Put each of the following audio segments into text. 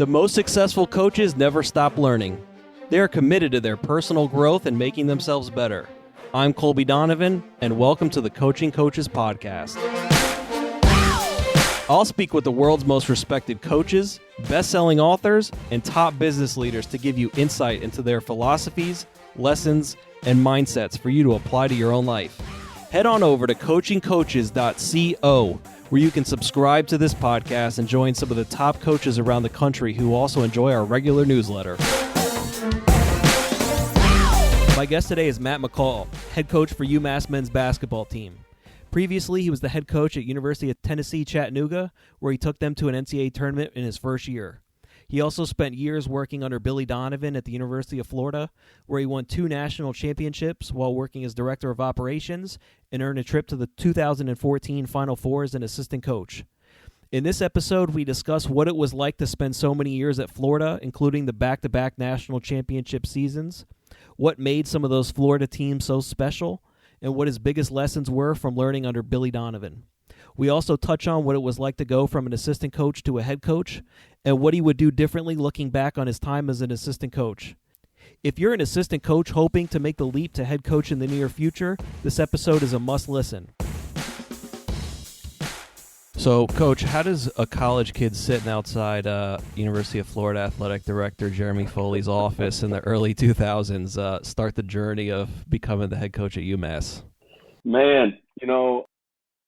The most successful coaches never stop learning. They are committed to their personal growth and making themselves better. I'm Billy Donovan, and welcome to the Coaching Coaches Podcast. I'll speak with the world's most respected coaches, best-selling authors, and top business leaders to give you insight into their philosophies, lessons, and mindsets for you to apply to your own life. Head on over to coachingcoaches.co, where you can subscribe to this podcast and join some of the top coaches around the country who also enjoy our regular newsletter. My guest today is Matt McCall, head coach for UMass men's basketball team. Previously, he was the head coach at University of Tennessee, Chattanooga, where he took them to an NCAA tournament in his first year. He also spent years working under Billy Donovan at the University of Florida, where he won 2 national championships while working as director of operations and earned a trip to the 2014 Final Four as an assistant coach. In this episode, we discuss what it was like to spend so many years at Florida, including the back-to-back national championship seasons, what made some of those Florida teams so special, and what his biggest lessons were from learning under Billy Donovan. We also touch on what it was like to go from an assistant coach to a head coach, and what he would do differently looking back on his time as an assistant coach. If you're an assistant coach hoping to make the leap to head coach in the near future, this episode is a must listen. So, Coach, how does a college kid sitting outside University of Florida Athletic Director Jeremy Foley's office in the early 2000s start the journey of becoming the head coach at UMass? Man,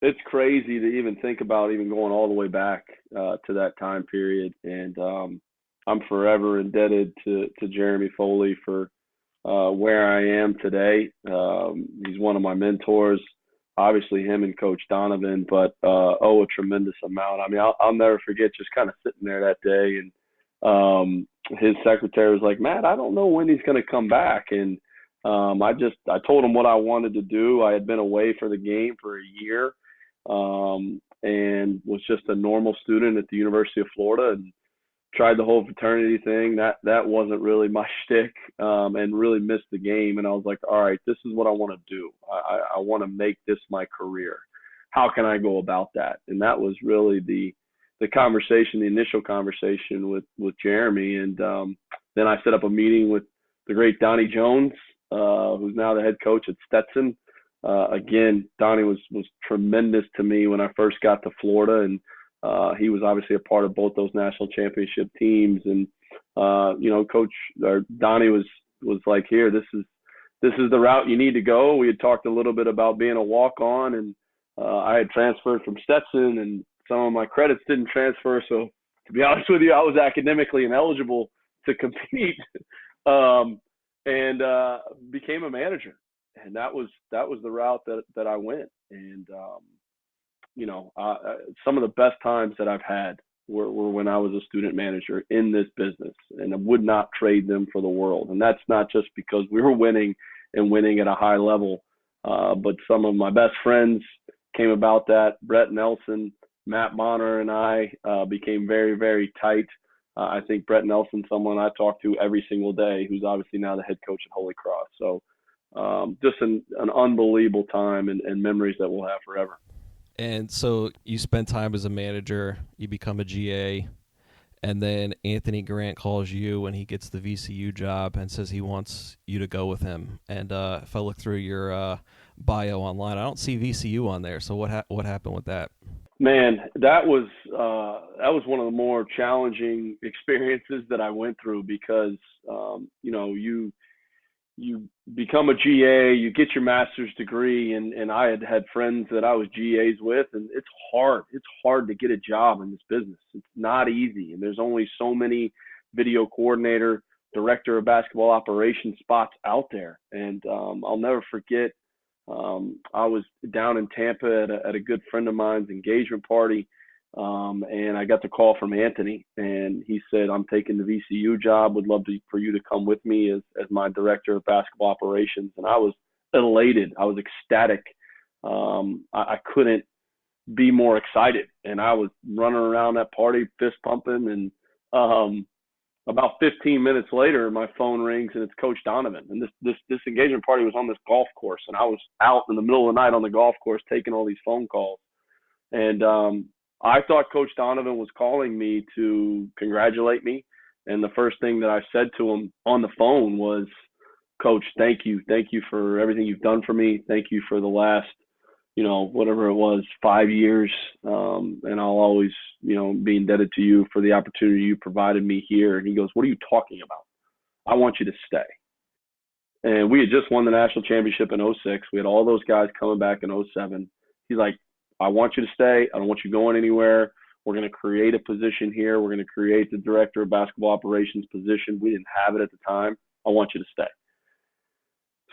it's crazy to even think about even going all the way back to that time period. And I'm forever indebted to Jeremy Foley for where I am today. He's one of my mentors. Obviously him and Coach Donovan, but a tremendous amount. I mean, I'll never forget just kind of sitting there that day, and his secretary was like, "Matt, I don't know when he's going to come back." And I told him what I wanted to do. I had been away for the game for a year and was just a normal student at the University of Florida and tried the whole fraternity thing. That wasn't really my shtick, and really missed the game. And I was like, all right, this is what I want to do. I want to make this my career. How can I go about that? And that was really the conversation, the initial conversation with Jeremy. And then I set up a meeting with the great Donnie Jones, who's now the head coach at Stetson. Again, Donnie was tremendous to me when I first got to Florida, and he was obviously a part of both those national championship teams. And Donnie was like, "Here, this is the route you need to go." We had talked a little bit about being a walk-on, and I had transferred from Stetson, and some of my credits didn't transfer. So to be honest with you, I was academically ineligible to compete, and became a manager. And that was the route that I went. And some of the best times that I've had were when I was a student manager in this business, and I would not trade them for the world. And that's not just because we were winning at a high level, but some of my best friends came about that. Brett Nelson, Matt Bonner, and I became very, very tight. I think Brett Nelson, someone I talk to every single day, who's obviously now the head coach at Holy Cross. So just an unbelievable time and memories that we'll have forever. And so you spend time as a manager, you become a GA, and then Anthony Grant calls you when he gets the VCU job and says he wants you to go with him. And if I look through your bio online, I don't see VCU on there. So what happened with that? Man, that was one of the more challenging experiences that I went through because you become a GA, you get your master's degree, and I had friends that I was GAs with, and it's hard to get a job in this business. It's not easy, and there's only so many video coordinator, director of basketball operations spots out there. And I'll never forget, I was down in Tampa at a good friend of mine's engagement party, and I got the call from Anthony, and he said, "I'm taking the VCU job. Would love for you to come with me as my director of basketball operations." And I was elated. I was ecstatic. I couldn't be more excited. And I was running around that party, fist pumping. And about 15 minutes later, my phone rings, and it's Coach Donovan. And this engagement party was on this golf course, and I was out in the middle of the night on the golf course taking all these phone calls. And I thought Coach Donovan was calling me to congratulate me. And the first thing that I said to him on the phone was, Coach, thank you. Thank you for everything you've done for me. Thank you for the last, whatever it was, 5 years. And I'll always, be indebted to you for the opportunity you provided me here. And he goes, what are you talking about? I want you to stay. And we had just won the national championship in 2006. We had all those guys coming back in 2007. He's like, I want you to stay. I don't want you going anywhere. We're going to create a position here. We're going to create the director of basketball operations position. We didn't have it at the time. I want you to stay.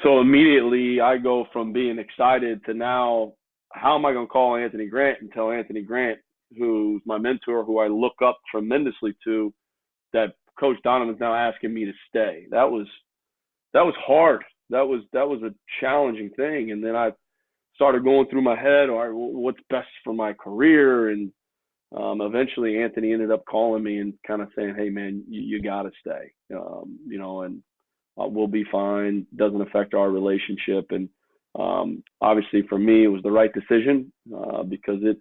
So immediately I go from being excited to now, how am I going to call Anthony Grant and tell Anthony Grant, who's my mentor, who I look up tremendously to, that Coach Donovan's now asking me to stay? That was hard. That was a challenging thing. And then I started going through my head, all right, what's best for my career? And eventually Anthony ended up calling me and kind of saying, hey, man, you got to stay, and we'll be fine. Doesn't affect our relationship. And obviously for me, it was the right decision because it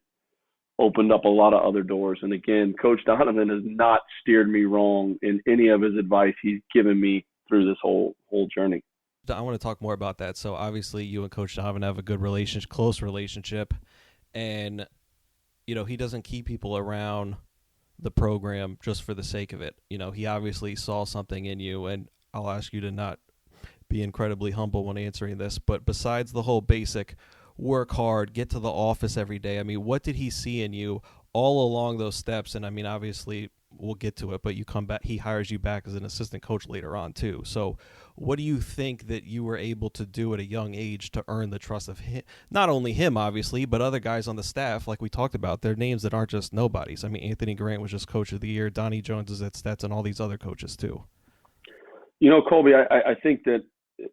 opened up a lot of other doors. And again, Coach Donovan has not steered me wrong in any of his advice he's given me through this whole journey. I want to talk more about that. So obviously you and Coach Donovan have a good relationship, close relationship, and he doesn't keep people around the program just for the sake of it. He obviously saw something in you, and I'll ask you to not be incredibly humble when answering this, but besides the whole basic work hard, get to the office every day, I mean, what did he see in you all along those steps? And I mean, obviously we'll get to it, but you come back, he hires you back as an assistant coach later on too. So what do you think that you were able to do at a young age to earn the trust of him, not only him obviously, but other guys on the staff? Like we talked about, they're names that aren't just nobodies. I mean, Anthony Grant was just coach of the year, Donnie Jones is at Stetson, all these other coaches too. Colby, I think that,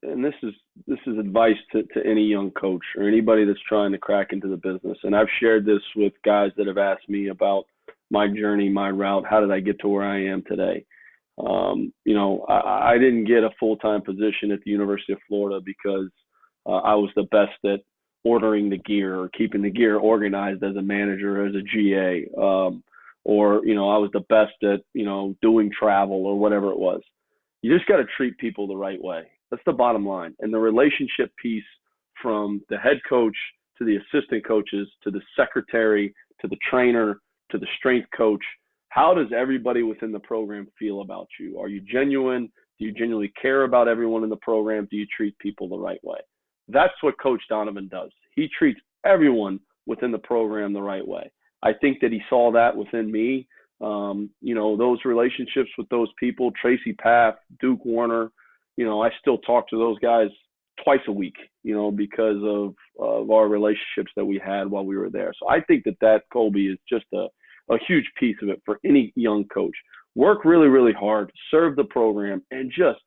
and this is advice to any young coach or anybody that's trying to crack into the business. And I've shared this with guys that have asked me about my journey, my route. How did I get to where I am today? I didn't get a full-time position at the University of Florida because I was the best at ordering the gear or keeping the gear organized as a manager, as a GA, or I was the best at, doing travel or whatever it was. You just got to treat people the right way. That's the bottom line. And the relationship piece from the head coach to the assistant coaches to the secretary to the trainer to the strength coach, how does everybody within the program feel about you? Are you genuine? Do you genuinely care about everyone in the program? Do you treat people the right way? That's what Coach Donovan does. He treats everyone within the program the right way. I think that he saw that within me. Those relationships with those people, Tracy Paff, Duke Warner, I still talk to those guys twice a week, because of our relationships that we had while we were there. So I think that Colby is just a huge piece of it for any young coach. Work really, really hard, serve the program, and just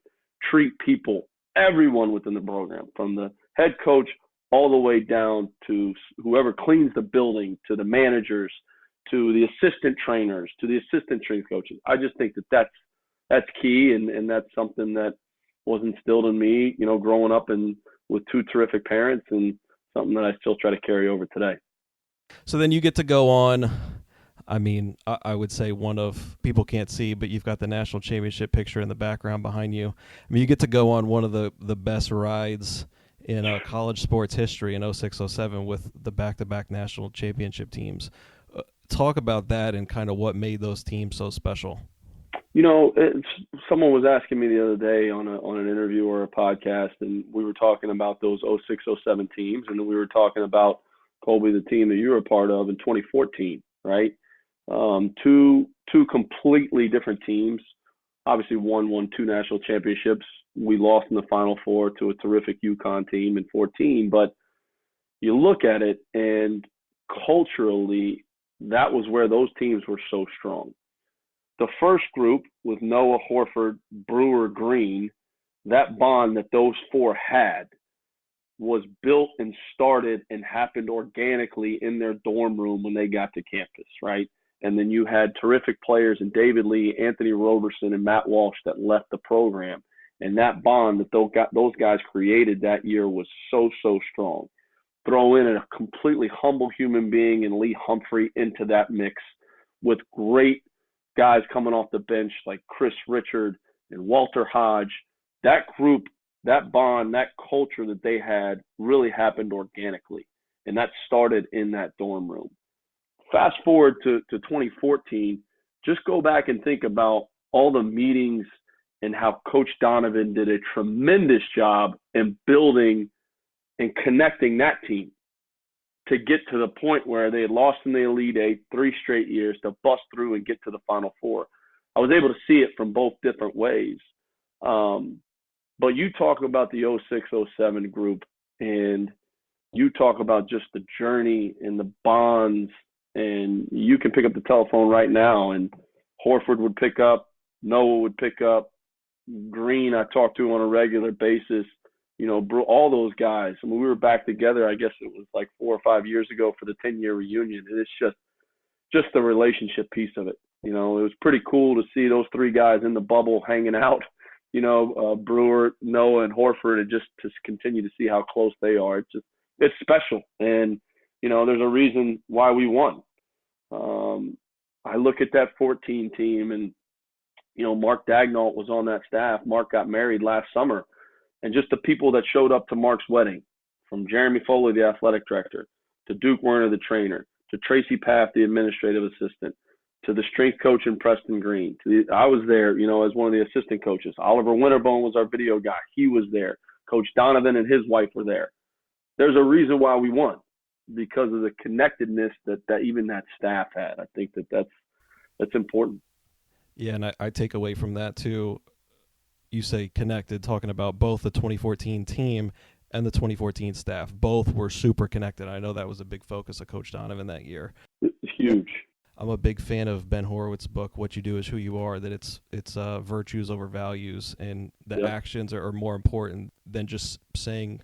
treat people, everyone within the program, from the head coach all the way down to whoever cleans the building, to the managers, to the assistant trainers, to the assistant strength coaches. I just think that that's key, and that's something that was instilled in me, growing up with two terrific parents, and something that I still try to carry over today. So then you get to go on, I mean, I would say one of, people can't see, but you've got the national championship picture in the background behind you. I mean, you get to go on one of the best rides in college sports history in 2006-07 with the back-to-back national championship teams. Talk about that and kind of what made those teams so special. Someone was asking me the other day on an interview or a podcast, and we were talking about those 2006-07 teams, and then we were talking about, Colby, the team that you were a part of in 2014, right? Two completely different teams. Obviously, one won two national championships. We lost in the Final Four to a terrific UConn team in 2014, but you look at it, and culturally, that was where those teams were so strong. The first group with Noah, Horford, Brewer, Green, that bond that those four had was built and started and happened organically in their dorm room when they got to campus, right? And then you had terrific players in David Lee, Anthony Roberson, and Matt Walsh that left the program. And that bond that those guys created that year was so, so strong. throw in a completely humble human being and Lee Humphrey into that mix with great guys coming off the bench like Chris Richard and Walter Hodge. That group, that bond, that culture that they had really happened organically, and that started in that dorm room. Fast forward to 2014, just go back and think about all the meetings and how Coach Donovan did a tremendous job in building and connecting that team to get to the point where they had lost in the Elite Eight 3 straight years to bust through and get to the Final Four. I was able to see it from both different ways. But you talk about the 06-07 group, and you talk about just the journey and the bonds, and you can pick up the telephone right now, and Horford would pick up, Noah would pick up, Green I talk to on a regular basis, you know, all those guys. I mean, we were back together, I guess it was like 4 or 5 years ago for the 10-year reunion, and it's just the relationship piece of it. You know, it was pretty cool to see those 3 guys in the bubble hanging out, you know, Brewer, Noah, and Horford, and just to continue to see how close they are. It's special. And, you know, there's a reason why we won. I look at that 14 team, and, you know, Mark Dagnall was on that staff. Mark got married last summer. And just the people that showed up to Mark's wedding, from Jeremy Foley, the athletic director, to Duke Werner, the trainer, to Tracy Paff, the administrative assistant, to the strength coach in Preston Green. I was there, you know, as one of the assistant coaches. Oliver Winterbone was our video guy. He was there. Coach Donovan and his wife were there. There's a reason why we won, because of the connectedness that even that staff had. I think that's important. Yeah, and I take away from that too. You say connected, talking about both the 2014 team and the 2014 staff. Both were super connected. I know that was a big focus of Coach Donovan that year. It's huge. I'm a big fan of Ben Horowitz's book, What You Do Is Who You Are, that it's virtues over values, and the actions are more important than just saying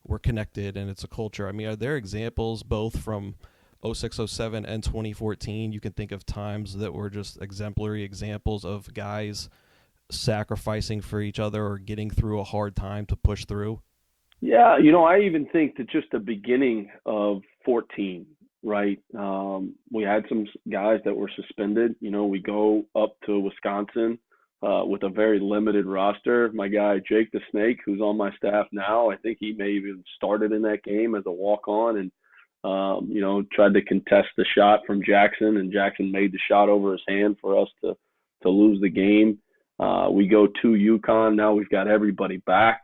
we're connected and it's a culture. I mean, are there examples both from 06-07 and 2014? You can think of times that were just exemplary examples of guys sacrificing for each other or getting through a hard time to push through? Yeah, you know, I even think that just the beginning of 14, right? We had some guys that were suspended. You know, we go up to Wisconsin with a very limited roster. My guy, Jake the Snake, who's on my staff now, I think he may even started in that game as a walk-on and, you know, tried to contest the shot from Jackson, and Jackson made the shot over his hand for us to lose the game. We go to UConn. Now we've got everybody back.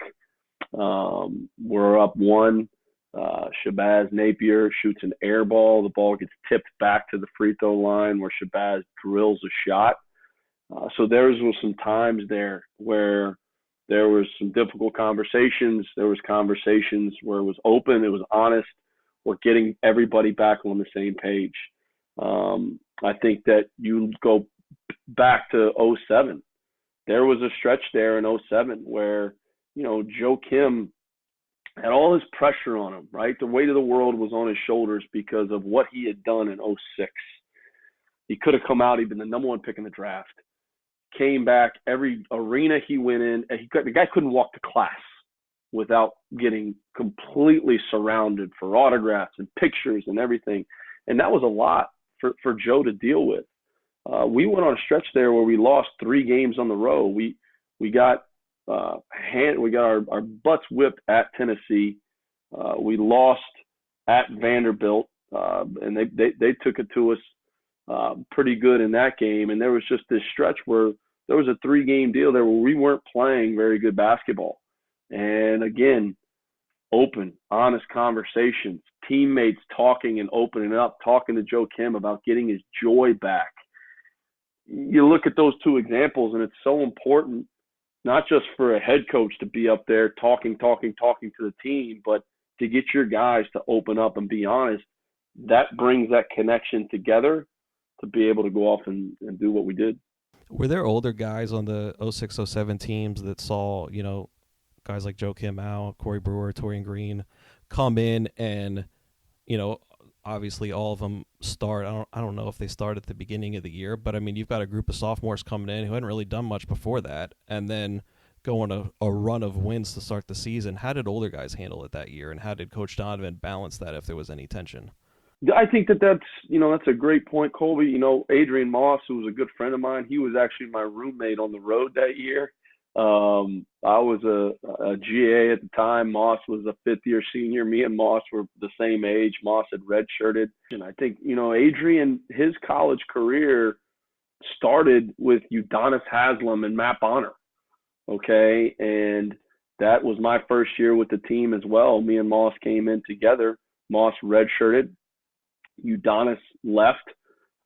We're up 1. Shabazz Napier shoots an air ball. The ball gets tipped back to the free throw line where Shabazz drills a shot. So there was some times there where there was some difficult conversations. There was conversations where it was open, it was honest. We're getting everybody back on the same page. I think that you go back to 07. There was a stretch there in 07 where, you know, Joe Kim had all his pressure on him, right? The weight of the world was on his shoulders because of what he had done in 06. He could have come out, he'd been the number 1 pick in the draft. Came back, every arena he went in, the guy couldn't walk to class without getting completely surrounded for autographs and pictures and everything. And that was a lot for Joe to deal with. We went on a stretch there where we lost 3 games on the row. We got our butts whipped at Tennessee. We lost at Vanderbilt, and they took it to us pretty good in that game. And there was just this stretch where there was a 3-game deal there where we weren't playing very good basketball. And again, open, honest conversations, teammates talking and opening up, talking to Joe Kim about getting his joy back. You look at those 2 examples, and it's so important, not just for a head coach to be up there talking to the team, but to get your guys to open up and be honest. That brings that connection together to be able to go off and do what we did. Were there older guys on the 06-07 teams that saw, you know, guys like Joe Kim Mao, Corey Brewer, Torian Green come in and, you know, obviously all of them start. I don't know if they start at the beginning of the year, but I mean, you've got a group of sophomores coming in who hadn't really done much before that, and then go on a run of wins to start the season. How did older guys handle it that year, and how did Coach Donovan balance that if there was any tension? I think that's a great point, Colby. Adrian Moss, who was a good friend of mine, he was actually my roommate on the road that year. I was a GA at the time. Moss was a fifth-year senior. Me and Moss were the same age. Moss had redshirted. And I think, Adrian, his college career started with Udonis Haslam and Matt Bonner, okay? And that was my first year with the team as well. Me and Moss came in together. Moss redshirted. Udonis left.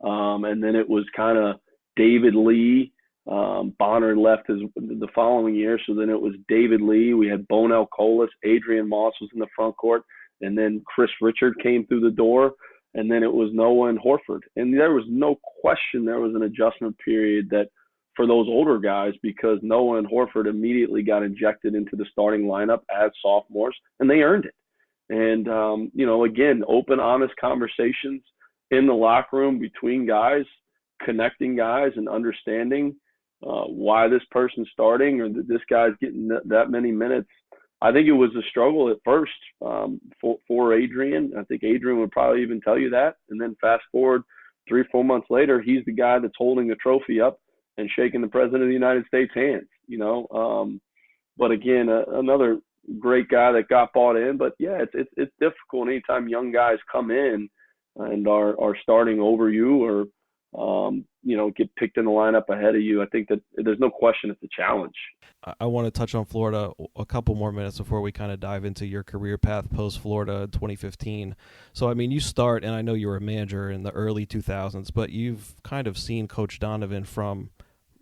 And then it was kind of David Lee. Bonner left the following year, so then it was David Lee. We had Bonell Colas. Adrian Moss was in the front court, and then Chris Richard came through the door, and then it was Noah and Horford. And there was no question there was an adjustment period that for those older guys, because Noah and Horford immediately got injected into the starting lineup as sophomores, and they earned it. And, again, open, honest conversations in the locker room between guys, connecting guys and understanding why this person's starting or this guy's getting that many minutes. I think it was a struggle at first for Adrian. I think Adrian would probably even tell you that. And then fast forward 3-4 months later, he's the guy that's holding the trophy up and shaking the president of the United States' hands, But again, another great guy that got bought in. But yeah, it's difficult anytime young guys come in and are starting over you or get picked in the lineup ahead of you. I think that there's no question it's a challenge. I want to touch on Florida a couple more minutes before we kind of dive into your career path post-Florida in 2015. So, you start, and I know you were a manager in the early 2000s, but you've kind of seen Coach Donovan from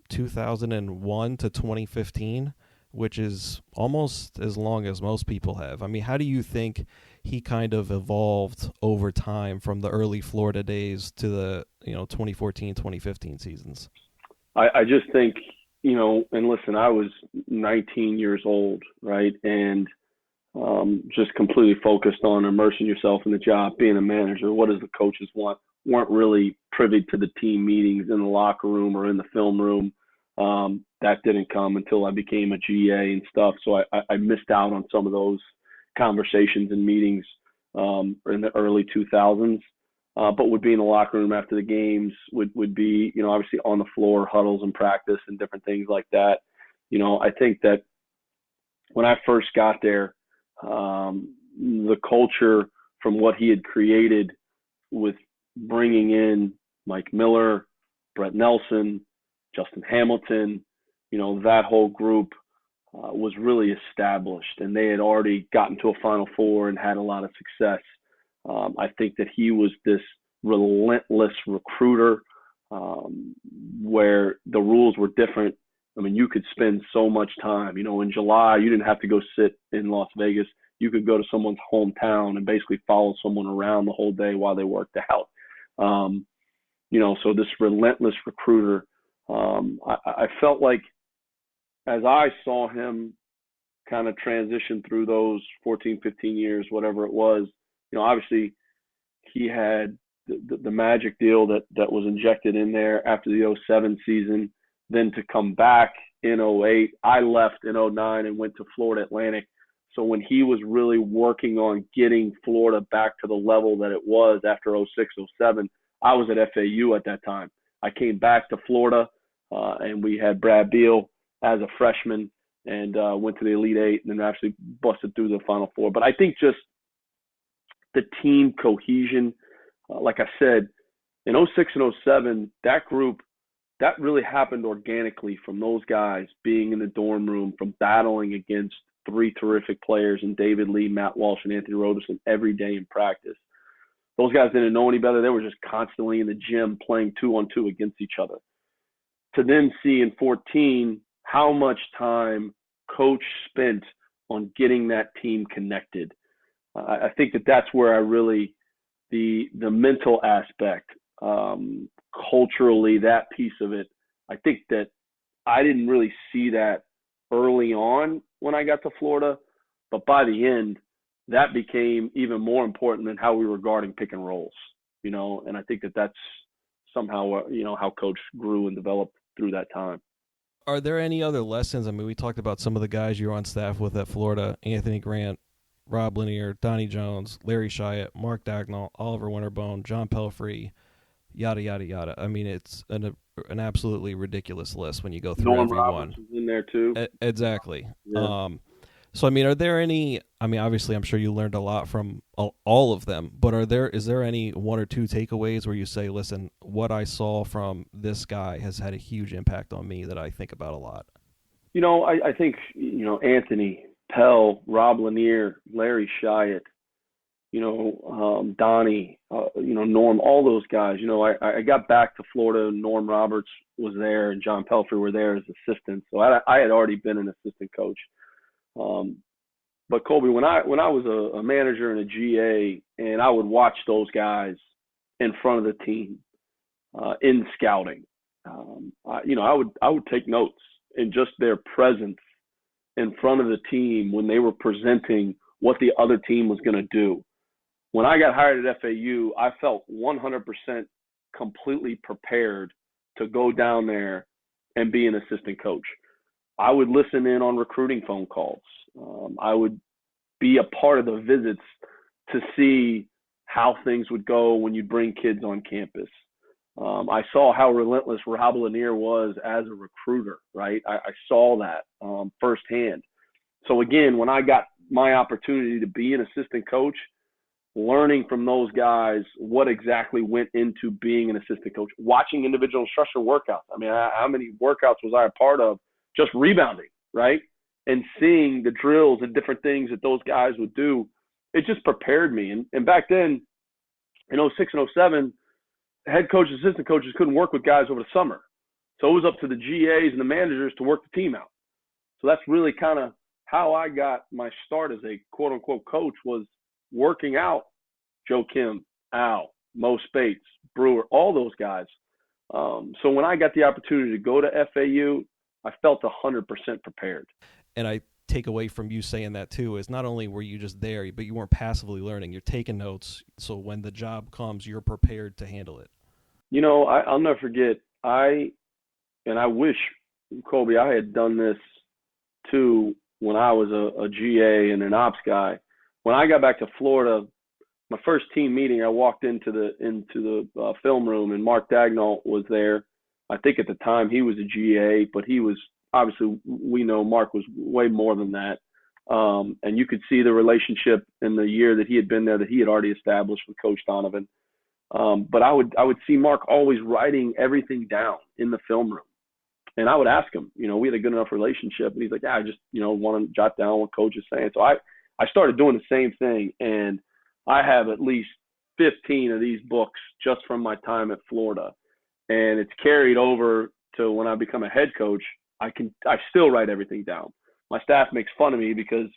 2001 to 2015, which is almost as long as most people have. How do you think he kind of evolved over time from the early Florida days to the 2014, 2015 seasons? I just think, and listen, I was 19 years old, right? And just completely focused on immersing yourself in the job, being a manager. What does the coaches want? Weren't really privy to the team meetings in the locker room or in the film room. That didn't come until I became a GA and stuff. So I missed out on some of those conversations and meetings in the early 2000s. But would be in the locker room after the games, would be, obviously on the floor, huddles and practice and different things like that. I think that when I first got there, the culture from what he had created with bringing in Mike Miller, Brett Nelson, Justin Hamilton, that whole group was really established, and they had already gotten to a Final Four and had a lot of success. I think that he was this relentless recruiter where the rules were different. You could spend so much time. In July, you didn't have to go sit in Las Vegas. You could go to someone's hometown and basically follow someone around the whole day while they worked out. So this relentless recruiter, I felt like as I saw him kind of transition through those 14, 15 years, whatever it was, obviously he had the magic deal that was injected in there after the 07 season, then to come back in 08. I left in 09 and went to Florida Atlantic. So when he was really working on getting Florida back to the level that it was after 06, 07, I was at FAU at that time. I came back to Florida, and we had Brad Beal as a freshman and went to the Elite Eight and then actually busted through the Final Four. But I think just the team cohesion, like I said, in 06 and 07, that group, that really happened organically from those guys being in the dorm room, from battling against three terrific players in David Lee, Matt Walsh, and Anthony Roberson every day in practice. Those guys didn't know any better. They were just constantly in the gym playing 2-on-2 against each other. To then see in 14 how much time Coach spent on getting that team connected. I think that's where I really, the mental aspect, culturally, that piece of it, I think that I didn't really see that early on when I got to Florida, but by the end, that became even more important than how we were guarding pick and rolls, and I think that's somehow, how Coach grew and developed through that time. Are there any other lessons? I mean, we talked about some of the guys you were on staff with at Florida: Anthony Grant, Rob Lanier, Donnie Jones, Larry Shyatt, Mark Dagnall, Oliver Winterbone, John Pelfrey, yada yada yada. I mean, it's an absolutely ridiculous list when you go through Norm everyone. Roberts was in there too. Exactly. Yeah. So I mean, are there any? I mean, obviously, I'm sure you learned a lot from all of them. But is there any one or two takeaways where you say, "Listen, what I saw from this guy has had a huge impact on me that I think about a lot." I think Anthony, Pell, Rob Lanier, Larry Shyatt, Donnie, Norm, all those guys. I got back to Florida. Norm Roberts was there, and John Pelfrey were there as assistants. So I had already been an assistant coach. But Colby, when I was a manager and a GA, and I would watch those guys in front of the team in scouting, I would take notes in just their presence in front of the team when they were presenting what the other team was going to do. When I got hired at FAU, I felt 100% completely prepared to go down there and be an assistant coach. I would listen in on recruiting phone calls. I would be a part of the visits to see how things would go when you bring kids on campus. I saw how relentless Rob Lanier was as a recruiter, right? I saw that firsthand. So again, when I got my opportunity to be an assistant coach, learning from those guys what exactly went into being an assistant coach, watching individual instructor workouts. I mean, how many workouts was I a part of just rebounding, right? And seeing the drills and different things that those guys would do, it just prepared me. And back then, in 06 and 07, head coaches, assistant coaches couldn't work with guys over the summer. So it was up to the GAs and the managers to work the team out. So that's really kind of how I got my start as a quote-unquote coach, was working out Joe Kim, Al, Mo Spates, Brewer, all those guys. So when I got the opportunity to go to FAU, I felt 100% prepared. And I take away from you saying that too is not only were you just there, but you weren't passively learning. You're taking notes, so when the job comes, you're prepared to handle it. I'll never forget. I wish, Colby, I had done this too when I was a GA and an ops guy. When I got back to Florida, my first team meeting, I walked into the film room, and Mark Dagnall was there. I think at the time he was a GA, but he was, obviously we know Mark was way more than that. And you could see the relationship in the year that he had been there that he had already established with Coach Donovan. But I would see Mark always writing everything down in the film room. And I would ask him, we had a good enough relationship. And he's like, yeah, I just, want to jot down what Coach is saying. So I started doing the same thing. And I have at least 15 of these books just from my time at Florida. And it's carried over to when I become a head coach. I still write everything down. My staff makes fun of me because,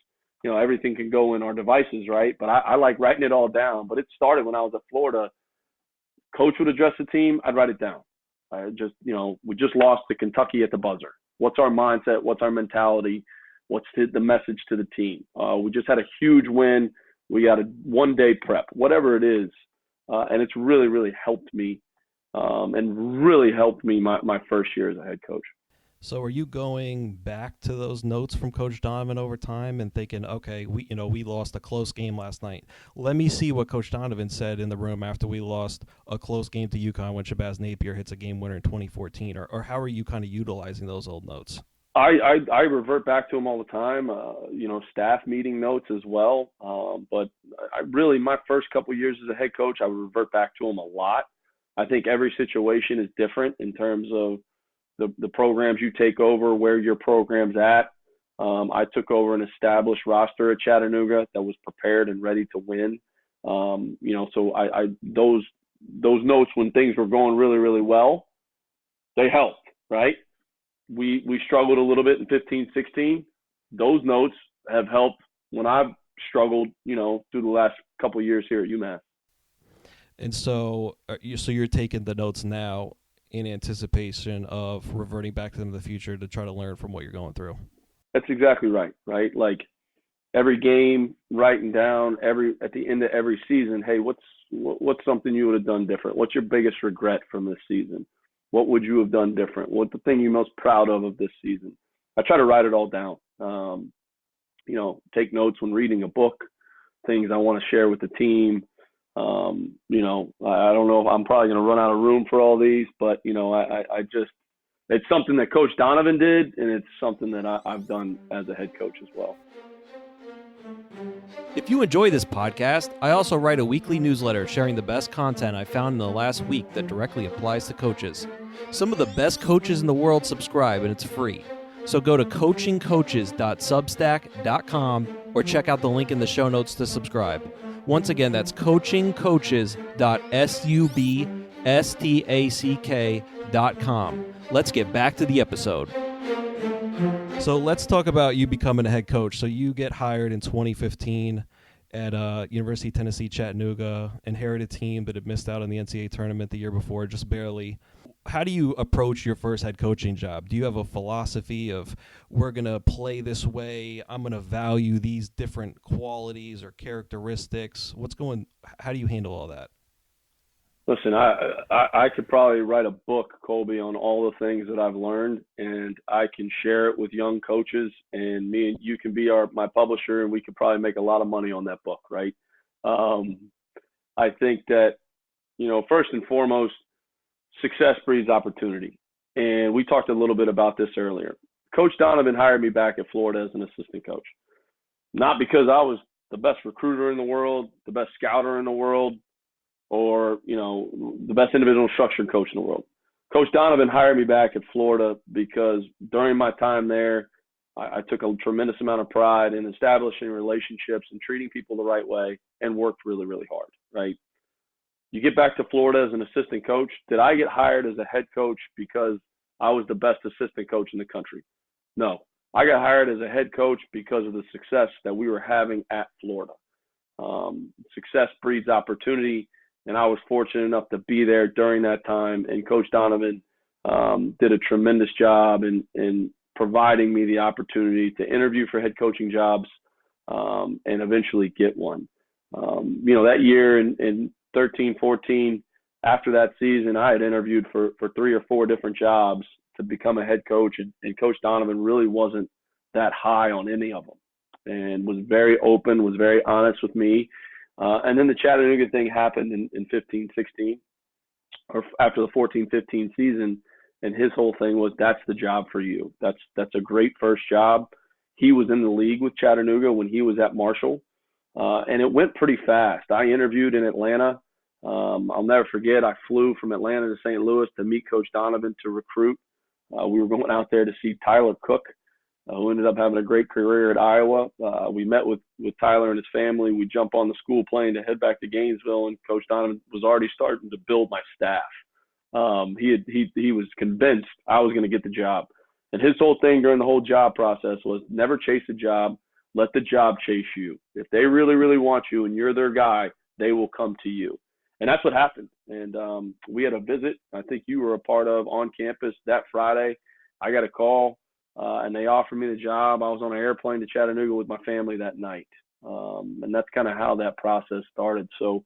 everything can go in our devices, right? But I like writing it all down. But it started when I was at Florida. Coach would address the team, I'd write it down. We just lost to Kentucky at the buzzer. What's our mindset? What's our mentality? What's the message to the team? We just had a huge win. We got a one-day prep, whatever it is. And it's really, really helped me and really helped me my first year as a head coach. So are you going back to those notes from Coach Donovan over time and thinking, okay, we lost a close game last night. Let me see what Coach Donovan said in the room after we lost a close game to UConn when Shabazz Napier hits a game winner in 2014, or how are you kind of utilizing those old notes? I revert back to them all the time, staff meeting notes as well. But my first couple of years as a head coach, I would revert back to them a lot. I think every situation is different in terms of the programs you take over, where your program's at. I took over an established roster at Chattanooga that was prepared and ready to win. So those notes when things were going really, really well, they helped, right? We struggled a little bit in 15, 16. Those notes have helped when I've struggled, through the last couple of years here at UMass. And so you're taking the notes now in anticipation of reverting back to them in the future to try to learn from what you're going through. That's exactly right? Like every game, writing down at the end of every season, hey, what's something you would have done different? What's your biggest regret from this season? What would you have done different? What's the thing you're most proud of this season? I try to write it all down. Take notes when reading a book, things I want to share with the team. I don't know if I'm probably going to run out of room for all these, but, I just, it's something that Coach Donovan did, and it's something that I've done as a head coach as well. If you enjoy this podcast, I also write a weekly newsletter sharing the best content I found in the last week that directly applies to coaches. Some of the best coaches in the world subscribe, and it's free. So go to coachingcoaches.substack.com or check out the link in the show notes to subscribe. Once again, that's coachingcoaches.substack.com. Let's get back to the episode. So let's talk about you becoming a head coach. So you get hired in 2015 at University of Tennessee, Chattanooga, inherited team that had missed out on the NCAA tournament the year before, just barely. How do you approach your first head coaching job? Do you have a philosophy of, we're going to play this way, I'm going to value these different qualities or characteristics? How do you handle all that? Listen, I could probably write a book, Colby, on all the things that I've learned, and I can share it with young coaches, and me and you can be my publisher, and we could probably make a lot of money on that book, right? I think that, first and foremost, success breeds opportunity. And we talked a little bit about this earlier. Coach Donovan hired me back at Florida as an assistant coach, not because I was the best recruiter in the world, the best scouter in the world, or, the best individual instruction coach in the world. Coach Donovan hired me back at Florida because during my time there, I took a tremendous amount of pride in establishing relationships and treating people the right way and worked really, really hard, right? You get back to Florida as an assistant coach. Did I get hired as a head coach because I was the best assistant coach in the country? No. I got hired as a head coach because of the success that we were having at Florida. Success breeds opportunity. And I was fortunate enough to be there during that time. And Coach Donovan did a tremendous job in providing me the opportunity to interview for head coaching jobs and eventually get one. That year in 13, 14, after that season, I had interviewed for 3 or 4 different jobs to become a head coach. And Coach Donovan really wasn't that high on any of them and was very open, was very honest with me. And then the Chattanooga thing happened in 15, 16, or after the 14, 15 season. And his whole thing was, that's the job for you. That's a great first job. He was in the league with Chattanooga when he was at Marshall. And it went pretty fast. I interviewed in Atlanta. I'll never forget, I flew from Atlanta to St. Louis to meet Coach Donovan to recruit. We were going out there to see Tyler Cook, who ended up having a great career at Iowa. We met with Tyler and his family. We jumped on the school plane to head back to Gainesville, and Coach Donovan was already starting to build my staff. He was convinced I was going to get the job. And his whole thing during the whole job process was never chase a job, let the job chase you. If they really, really want you and you're their guy, they will come to you. And that's what happened. And we had a visit, I think you were a part of, on campus that Friday. I got a call. And they offered me the job. I was on an airplane to Chattanooga with my family that night. And that's kind of how that process started. So,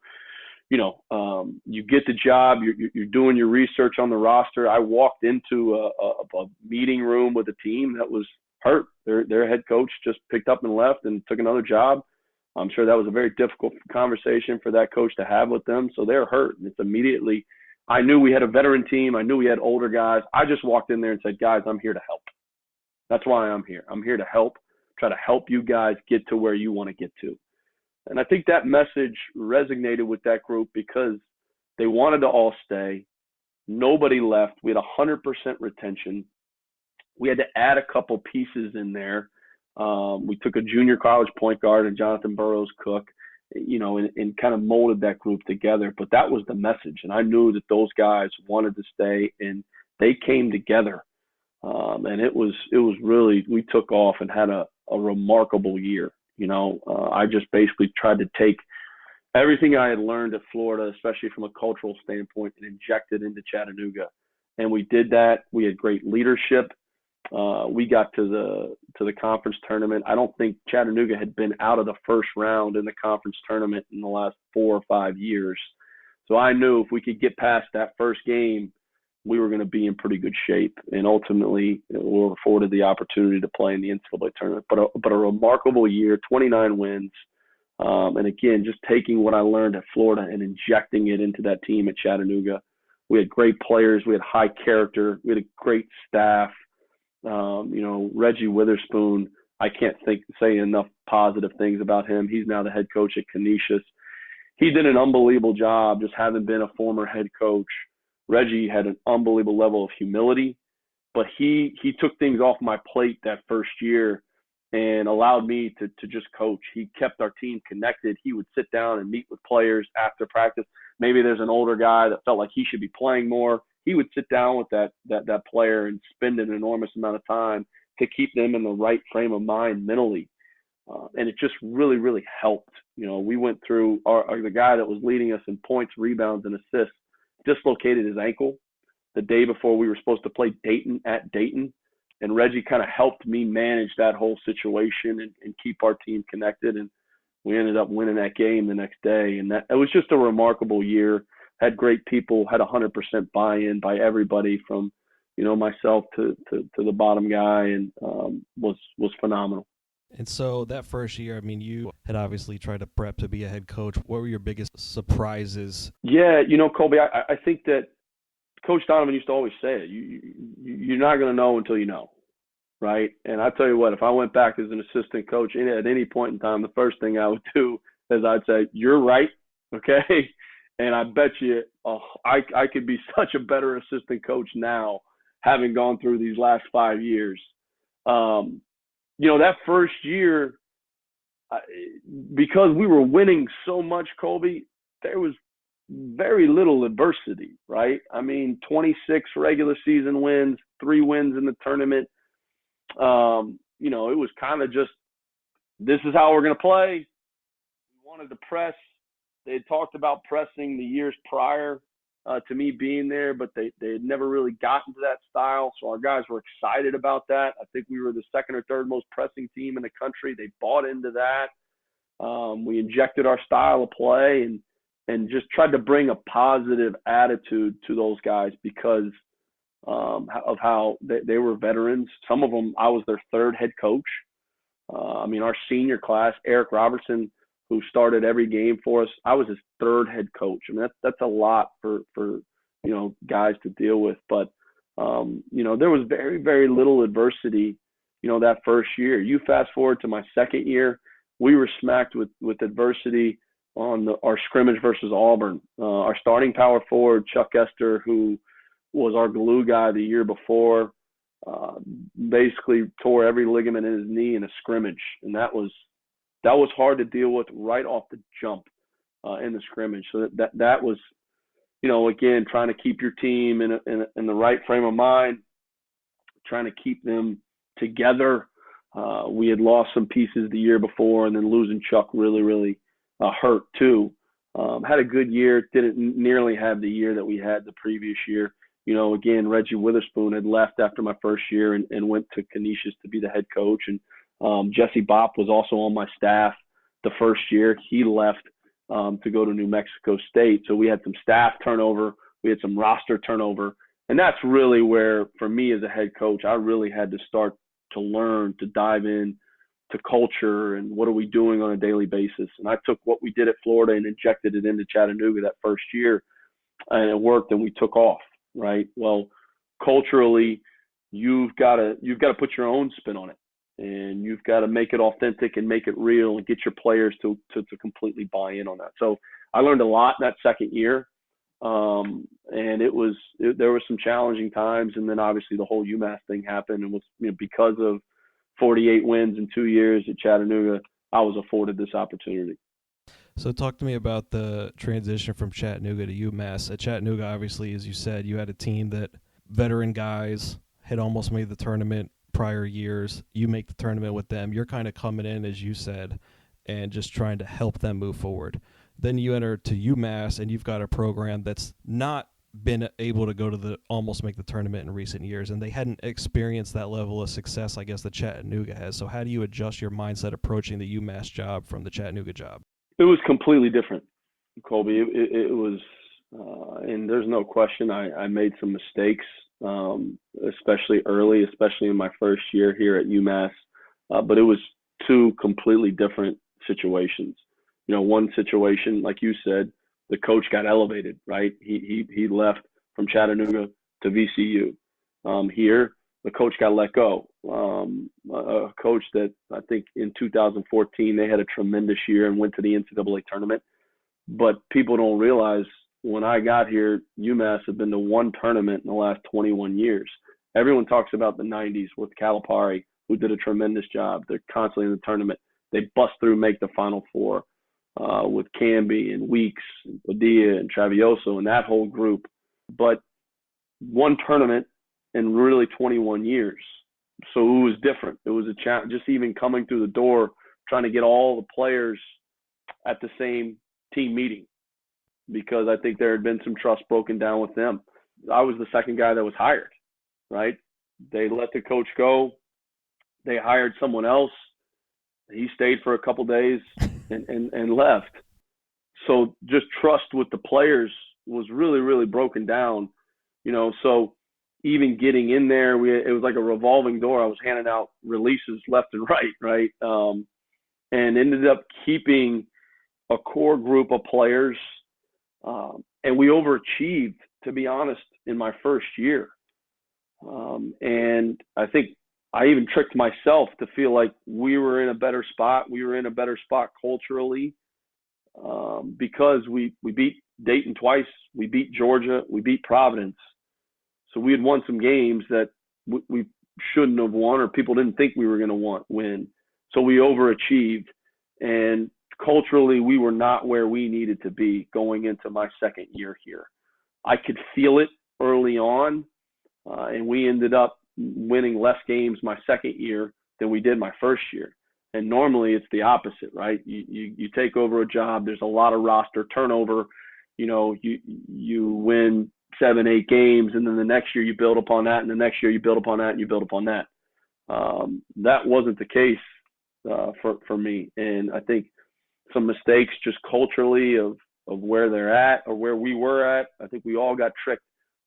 you get the job, you're doing your research on the roster. I walked into a meeting room with a team that was hurt. Their head coach just picked up and left and took another job. I'm sure that was a very difficult conversation for that coach to have with them. So they're hurt. And it's immediately, I knew we had a veteran team. I knew we had older guys. I just walked in there and said, guys, I'm here to help. That's why I'm here. I'm here to help, try to help you guys get to where you want to get to. And I think that message resonated with that group because they wanted to all stay. Nobody left. We had 100% retention. We had to add a couple pieces in there. We took a junior college point guard and Jonathan Burroughs Cook, and kind of molded that group together. But that was the message. And I knew that those guys wanted to stay, and they came together. And it was really, we took off and had a remarkable year. I just basically tried to take everything I had learned at Florida, especially from a cultural standpoint, and inject it into Chattanooga. And we did that. We had great leadership. We got to the conference tournament. I don't think Chattanooga had been out of the first round in the conference tournament in the last 4 or 5 years. So I knew if we could get past that first game, we were going to be in pretty good shape. And ultimately, we were afforded the opportunity to play in the NCAA tournament. But a remarkable year, 29 wins. And again, just taking what I learned at Florida and injecting it into that team at Chattanooga. We had great players. We had high character. We had a great staff. Reggie Witherspoon, I can't say enough positive things about him. He's now the head coach at Canisius. He did an unbelievable job just having been a former head coach. Reggie had an unbelievable level of humility, but he took things off my plate that first year and allowed me to just coach. He kept our team connected. He would sit down and meet with players after practice. Maybe there's an older guy that felt like he should be playing more. He would sit down with that player and spend an enormous amount of time to keep them in the right frame of mind mentally. And it just really, really helped. We went through the guy that was leading us in points, rebounds, and assists dislocated his ankle the day before we were supposed to play Dayton at Dayton. And Reggie kind of helped me manage that whole situation and keep our team connected. And we ended up winning that game the next day. And it was just a remarkable year. Had great people, had 100% buy-in by everybody from, myself to the bottom guy, and was phenomenal. And so that first year, you had obviously tried to prep to be a head coach. What were your biggest surprises? Yeah, Colby, I think that Coach Donovan used to always say it. You're not going to know until you know, right? And I tell you what, if I went back as an assistant coach at any point in time, the first thing I would do is I'd say, you're right, okay? And I bet you I could be such a better assistant coach now, having gone through these last 5 years. That first year, because we were winning so much, Colby, there was very little adversity, right? 26 regular season wins, 3 wins in the tournament. It was kind of just, this is how we're going to play. We wanted to press. They had talked about pressing the years prior to me being there, but they had never really gotten to that style. So our guys were excited about that. I think we were the second or third most pressing team in the country. They bought into that. We injected our style of play and just tried to bring a positive attitude to those guys because of how they were veterans. Some of them, I was their third head coach. Our senior class, Eric Robertson, who started every game for us, I was his third head coach. That's a lot for guys to deal with. But, there was very, very little adversity, that first year. You fast forward to my second year, we were smacked with adversity on our scrimmage versus Auburn. Our starting power forward, Chuck Esther, who was our glue guy the year before, basically tore every ligament in his knee in a scrimmage. And that was hard to deal with right off the jump in the scrimmage. So that was, again, trying to keep your team in the right frame of mind, trying to keep them together. We had lost some pieces the year before, and then losing Chuck really, really hurt too. Had a good year, didn't nearly have the year that we had the previous year. Again, Reggie Witherspoon had left after my first year and went to Canisius to be the head coach. And Jesse Bopp was also on my staff the first year. He left to go to New Mexico State. So we had some staff turnover. We had some roster turnover. And that's really where, for me as a head coach, I really had to start to learn to dive in to culture and what are we doing on a daily basis. And I took what we did at Florida and injected it into Chattanooga that first year, and it worked, and we took off, right? Well, culturally, you've got to put your own spin on it. And you've got to make it authentic and make it real and get your players to completely buy in on that. So I learned a lot that second year. And there were some challenging times. And then obviously the whole UMass thing happened, and was, because of 48 wins in 2 years at Chattanooga, I was afforded this opportunity. So talk to me about the transition from Chattanooga to UMass. At Chattanooga, obviously, as you said, you had a team that veteran guys had almost made the tournament prior years. You make the tournament with them. You're kind of coming in, as you said, and just trying to help them move forward. Then you enter to UMass, and you've got a program that's not been able to go to almost make the tournament in recent years, and they hadn't experienced that level of success, I guess, that Chattanooga has. So how do you adjust your mindset approaching the UMass job from the Chattanooga job? It was completely different, Colby. It was And there's no question I made some mistakes, especially early, especially in my first year here at UMass. But it was two completely different situations. One situation, like you said, the coach got elevated, right? He left from Chattanooga to VCU. Here, the coach got let go. A coach that I think in 2014 they had a tremendous year and went to the NCAA tournament. But people don't realize when I got here, UMass had been to one tournament in the last 21 years. Everyone talks about the 90s with Calipari, who did a tremendous job. They're constantly in the tournament. They bust through, make the Final Four with Camby and Weeks, and Padilla and Travioso and that whole group. But one tournament in really 21 years. So it was different. It was a challenge, just even coming through the door, trying to get all the players at the same team meeting, because I think there had been some trust broken down with them. I was the second guy that was hired, right? They let the coach go. They hired someone else. He stayed for a couple days and left. So just trust with the players was really, really broken down, so even getting in there, it was like a revolving door. I was handing out releases left and right? And ended up keeping a core group of players, and we overachieved, to be honest, in my first year. And I think I even tricked myself to feel like we were in a better spot. We were in a better spot culturally, because we beat Dayton twice. We beat Georgia. We beat Providence. So we had won some games that we shouldn't have won, or people didn't think we were going to win. So we overachieved. And culturally, we were not where we needed to be going into my second year here. I could feel it early on, and we ended up winning less games my second year than we did my first year. And normally it's the opposite, right? You take over a job, there's a lot of roster turnover. You win 7-8 games, and then the next year you build upon that, and the next year you build upon that, and you build upon that. That wasn't the case for me. And I think some mistakes just culturally of where they're at or where we were at. I think we all got tricked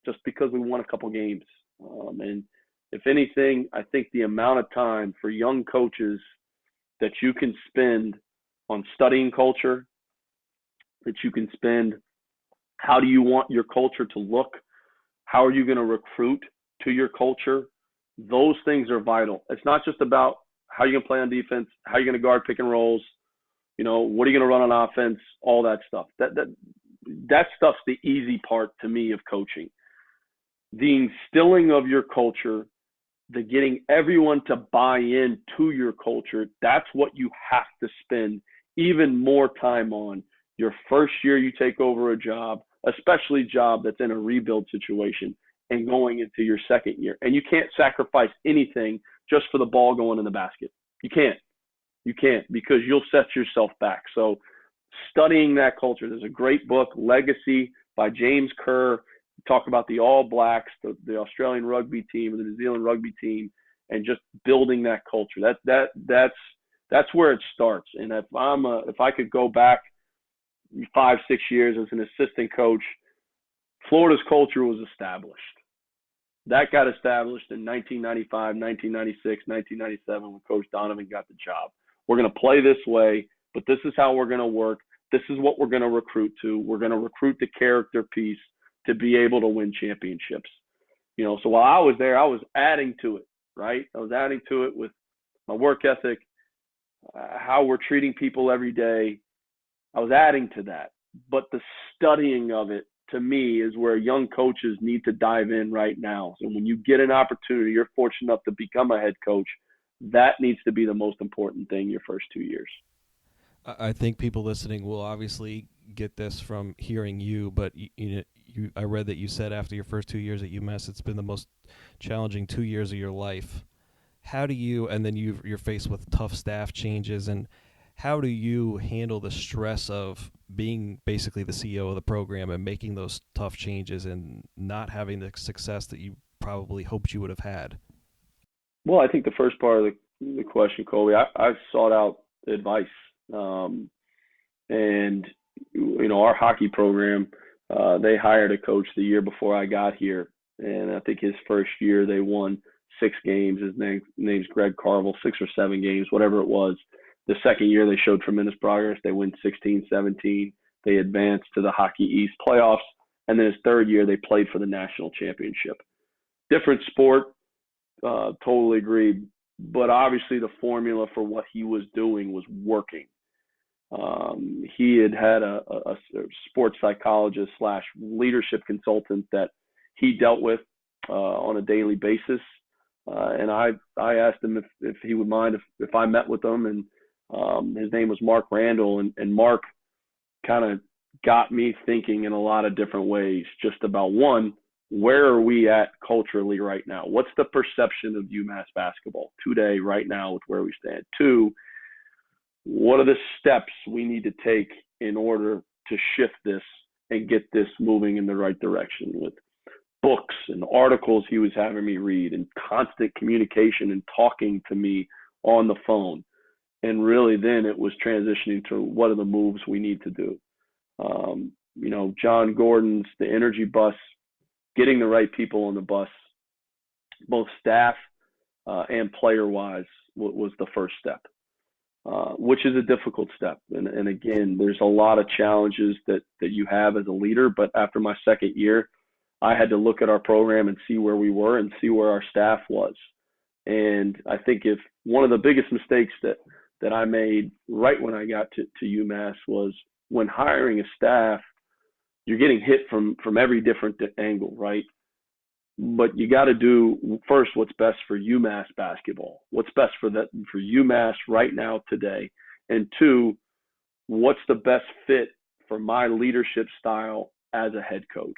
just because we won a couple games. And if anything, I think the amount of time for young coaches that you can spend on studying culture, that you can spend, how do you want your culture to look? How are you going to recruit to your culture? Those things are vital. It's not just about how you're going to play on defense, how you're going to guard pick and rolls, what are you going to run on offense, all that stuff. That stuff's the easy part to me of coaching. The instilling of your culture, the getting everyone to buy in to your culture, that's what you have to spend even more time on. Your first year you take over a job, especially a job that's in a rebuild situation, and going into your second year. And you can't sacrifice anything just for the ball going in the basket. You can't, because you'll set yourself back. So studying that culture, there's a great book, Legacy by James Kerr. Talk about the All Blacks, the Australian rugby team, and the New Zealand rugby team, and just building that culture. That's where it starts. And if I could go back 5-6 years as an assistant coach, Florida's culture was established. That got established in 1995, 1996, 1997 when Coach Donovan got the job. We're going to play this way, but this is how we're going to work. This is what we're going to recruit to. We're going to recruit the character piece to be able to win championships. So while I was there, I was adding to it, right? I was adding to it with my work ethic, how we're treating people every day. I was adding to that. But the studying of it, to me, is where young coaches need to dive in right now. So when you get an opportunity, you're fortunate enough to become a head coach, that needs to be the most important thing your first 2 years. I think people listening will obviously get this from hearing you, but I read that you said after your first 2 years at UMass, it's been the most challenging 2 years of your life. How do you, and then you're faced with tough staff changes, and how do you handle the stress of being basically the CEO of the program and making those tough changes and not having the success that you probably hoped you would have had? Well, I think the first part of the question, Colby, I've sought out advice. And, our hockey program, They hired a coach the year before I got here, and I think his first year they won 6 games. His name's Greg Carvel, 6 or 7 games, whatever it was. The second year they showed tremendous progress. They win 16, 17. They advanced to the Hockey East playoffs, and then his third year they played for the national championship. Different sport, totally agree. But obviously the formula for what he was doing was working. He had a sports psychologist / leadership consultant that he dealt with on a daily basis. And I asked him if he would mind if I met with him. And his name was Mark Randall. And Mark kind of got me thinking in a lot of different ways, just about, one, where are we at culturally right now? What's the perception of UMass basketball today, right now, with where we stand? 2, what are the steps we need to take in order to shift this and get this moving in the right direction, with books and articles he was having me read and constant communication and talking to me on the phone. And really then it was transitioning to what are the moves we need to do. John Gordon's The Energy Bus, getting the right people on the bus, both staff and player-wise, was the first step. Which is a difficult step. And again, there's a lot of challenges that you have as a leader. But after my second year, I had to look at our program and see where we were and see where our staff was. And I think if one of the biggest mistakes that I made right when I got to UMass was when hiring a staff, you're getting hit from every different angle, right? But you got to do first what's best for UMass basketball, what's best for UMass right now today, and 2, what's the best fit for my leadership style as a head coach.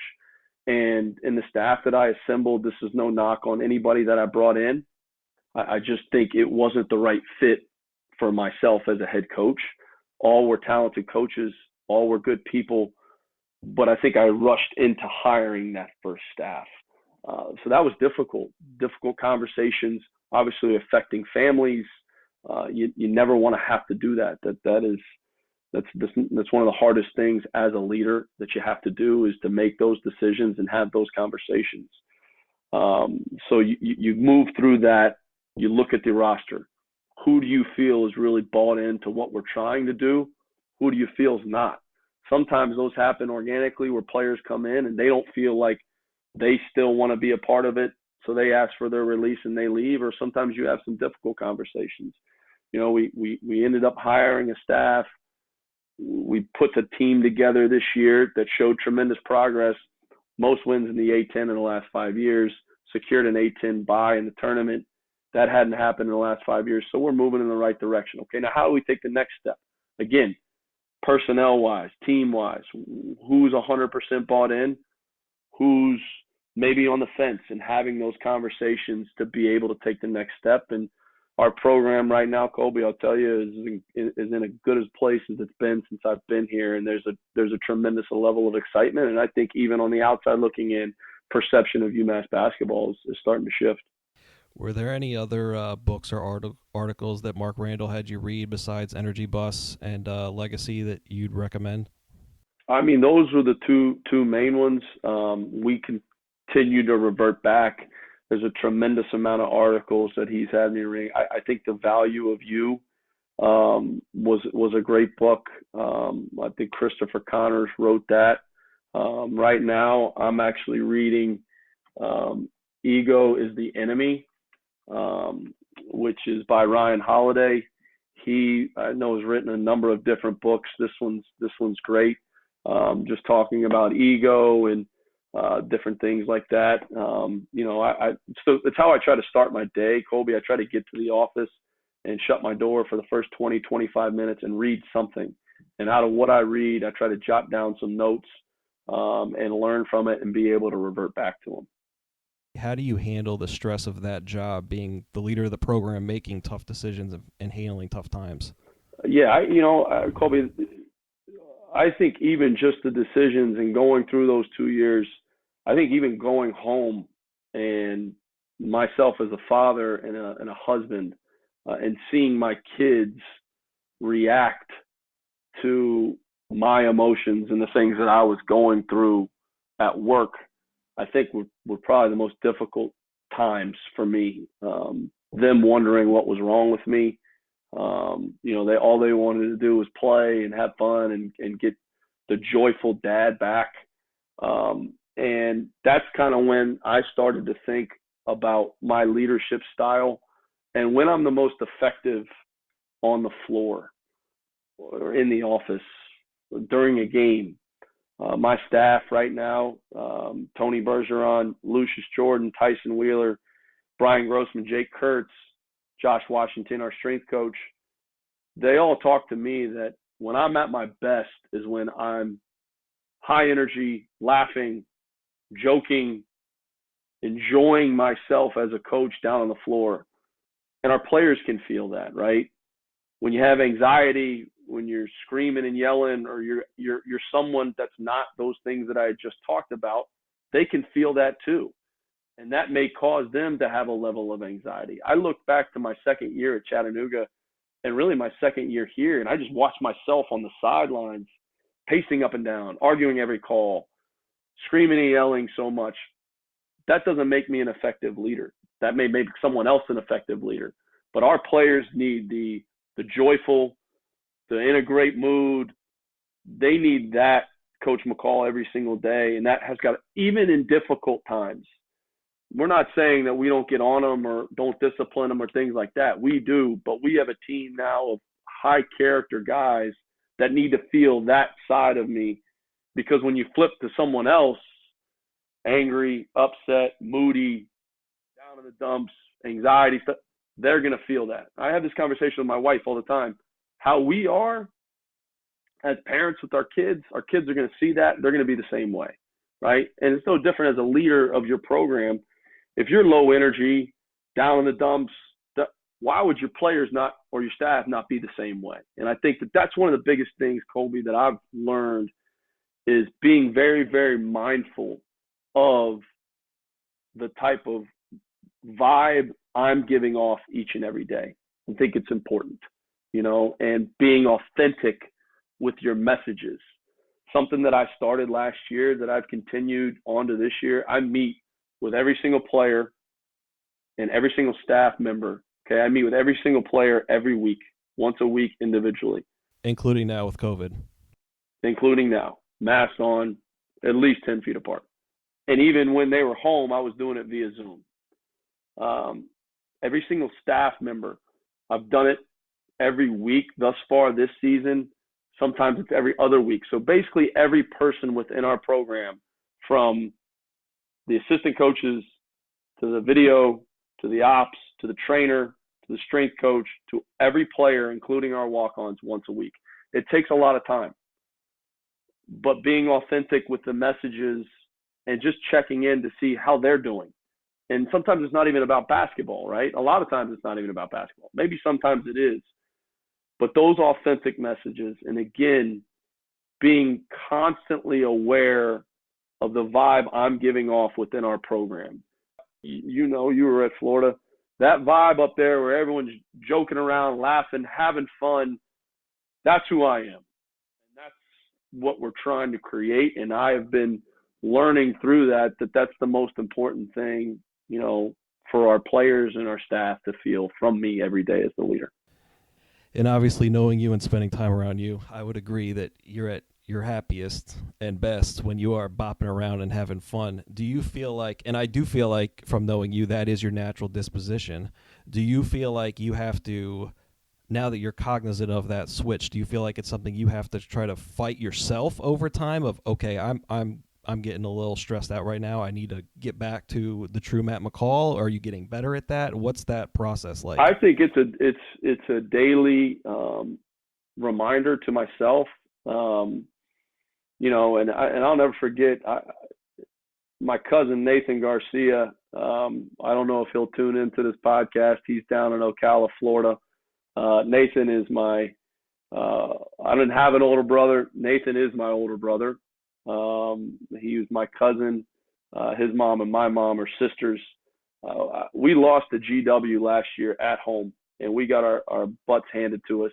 And in the staff that I assembled, this is no knock on anybody that I brought in. I just think it wasn't the right fit for myself as a head coach. All were talented coaches, all were good people, but I think I rushed into hiring that first staff. So that was difficult conversations, obviously affecting families. You never want to have to do that. That's one of the hardest things as a leader that you have to do, is to make those decisions and have those conversations. So you move through that. You look at the roster. Who do you feel is really bought into what we're trying to do? Who do you feel is not? Sometimes those happen organically, where players come in and they don't feel like they still want to be a part of it, so they ask for their release and they leave. Or sometimes you have some difficult conversations. We ended up hiring a staff. We put the team together this year that showed tremendous progress. Most wins in the A-10 in the last 5 years, secured an A-10 bye in the tournament. That hadn't happened in the last 5 years. So we're moving in the right direction. Okay, now how do we take the next step? Again, personnel-wise, team-wise, who's 100% bought in, who's maybe on the fence, and having those conversations to be able to take the next step. And our program right now, Colby, I'll tell you, is in a good as place as it's been since I've been here. And there's a tremendous level of excitement. And I think even on the outside looking in, perception of UMass basketball is starting to shift. Were there any other books or articles that Mark Randall had you read besides Energy Bus and Legacy that you'd recommend? I mean, those were the two main ones. We continue to revert back. There's a tremendous amount of articles that he's had me read. I think The Value of You was a great book. I think Christopher Connors wrote that. Right now, I'm actually reading Ego is the Enemy, which is by Ryan Holiday. I know has written a number of different books. This one's great. Just talking about ego and different things like that. So it's how I try to start my day, Colby. I try to get to the office and shut my door for the first 20, 25 minutes and read something. And out of what I read, I try to jot down some notes and learn from it and be able to revert back to them. How do you handle the stress of that job, being the leader of the program, making tough decisions and handling tough times? Yeah, Colby, I think even just the decisions and going through those 2 years, I think even going home and myself as a father and a husband and seeing my kids react to my emotions and the things that I was going through at work, I think were probably the most difficult times for me. Them wondering what was wrong with me. All they wanted to do was play and have fun and get the joyful dad back. And that's kind of when I started to think about my leadership style and when I'm the most effective on the floor or in the office during a game. My staff right now, Tony Bergeron, Lucius Jordan, Tyson Wheeler, Brian Grossman, Jake Kurtz, Josh Washington, our strength coach, they all talk to me that when I'm at my best is when I'm high energy, laughing, joking, enjoying myself as a coach down on the floor. And our players can feel that, right? When you have anxiety, when you're screaming and yelling, or you're someone that's not those things that I just talked about, they can feel that too. And that may cause them to have a level of anxiety. I look back to my second year at Chattanooga and really my second year here, and I just watched myself on the sidelines, pacing up and down, arguing every call, screaming and yelling so much. That doesn't make me an effective leader. That may make someone else an effective leader. But our players need the joyful, the in a great mood. They need that, Coach McCall, every single day. And that has got, even in difficult times, we're not saying that we don't get on them or don't discipline them or things like that. We do, but we have a team now of high character guys that need to feel that side of me, because when you flip to someone else, angry, upset, moody, down in the dumps, anxiety, they're going to feel that. I have this conversation with my wife all the time. How we are as parents with our kids are going to see that. They're going to be the same way, right? And it's no different as a leader of your program. If you're low energy, down in the dumps, why would your players not, or your staff not be the same way? And I think that that's one of the biggest things, Colby, that I've learned is being very, very mindful of the type of vibe I'm giving off each and every day. I think it's important, and being authentic with your messages. Something that I started last year that I've continued on to this year. I meet with every single player and every single staff member. Okay, I meet with every single player every week, once a week individually. Including now with COVID. Including now. Masks on, at least 10 feet apart. And even when they were home, I was doing it via Zoom. Every single staff member, I've done it every week thus far this season. Sometimes it's every other week. So basically every person within our program, from the assistant coaches to the video, to the ops, to the trainer, to the strength coach, to every player, including our walk-ons, once a week. It takes a lot of time. But being authentic with the messages and just checking in to see how they're doing. And sometimes it's not even about basketball, right? A lot of times it's not even about basketball. Maybe sometimes it is. But those authentic messages, and again, being constantly aware of the vibe I'm giving off within our program. You were at Florida. That vibe up there where everyone's joking around, laughing, having fun, that's who I am. And that's what we're trying to create. And I have been learning through that that's the most important thing, for our players and our staff to feel from me every day as the leader. And obviously, knowing you and spending time around you, I would agree that you're at your happiest and best when you are bopping around and having fun. Do you feel like, and I do feel like from knowing you, that is your natural disposition. Do you feel like you have to, now that you're cognizant of that switch, do you feel like it's something you have to try to fight yourself over time of, okay, I'm getting a little stressed out right now, I need to get back to the true Matt McCall? Or are you getting better at that? What's that process like? I think it's a daily reminder to myself. And I'll never forget my cousin Nathan Garcia. I don't know if he'll tune into this podcast. He's down in Ocala, Florida. Nathan is I didn't have an older brother. Nathan is my older brother. He was my cousin. His mom and my mom are sisters. We lost to GW last year at home, and we got our butts handed to us.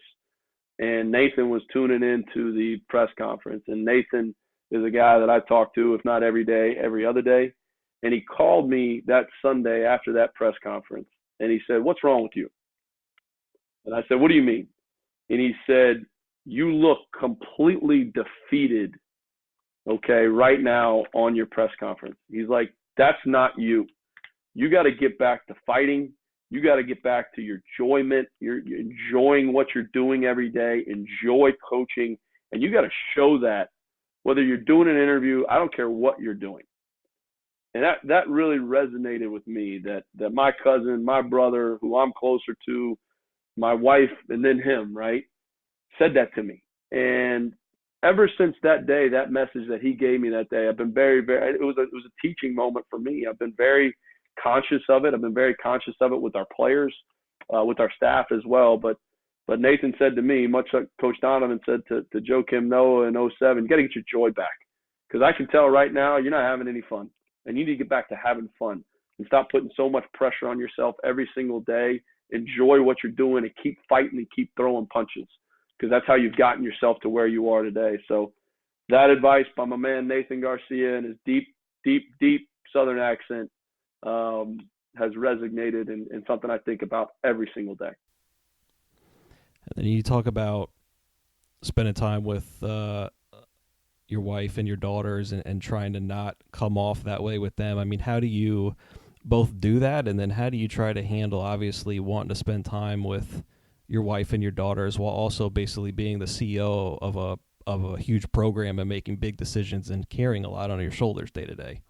and Nathan was tuning into the press conference. And Nathan is a guy that I talk to, if not every day, every other day. And he called me that Sunday after that press conference, and he said, "What's wrong with you?" And I said, "What do you mean?" And he said, "You look completely defeated, okay, right now on your press conference." He's like, "That's not you. You got to get back to fighting. You got to get back to your enjoyment. You're enjoying what you're doing every day. Enjoy coaching. And you got to show that, whether you're doing an interview, I don't care what you're doing." And that really resonated with me, that my cousin, my brother, who I'm closer to, my wife, and then him, right, said that to me. And ever since that day, that message that he gave me that day, I've been very, very, it was a teaching moment for me. I've been very conscious of it. I've been very conscious of it with our players, with our staff as well. But Nathan said to me, much like Coach Donovan said to Joe Kim Noah in 2007, you got to get your joy back. Because I can tell right now you're not having any fun. And you need to get back to having fun and stop putting so much pressure on yourself every single day. Enjoy what you're doing and keep fighting and keep throwing punches, because that's how you've gotten yourself to where you are today. So that advice by my man Nathan Garcia and his deep, deep, deep Southern accent has resonated in something I think about every single day. And then you talk about spending time with your wife and your daughters and trying to not come off that way with them. I mean, how do you both do that? And then how do you try to handle, obviously, wanting to spend time with your wife and your daughters while also basically being the CEO of a huge program and making big decisions and carrying a lot on your shoulders day to day?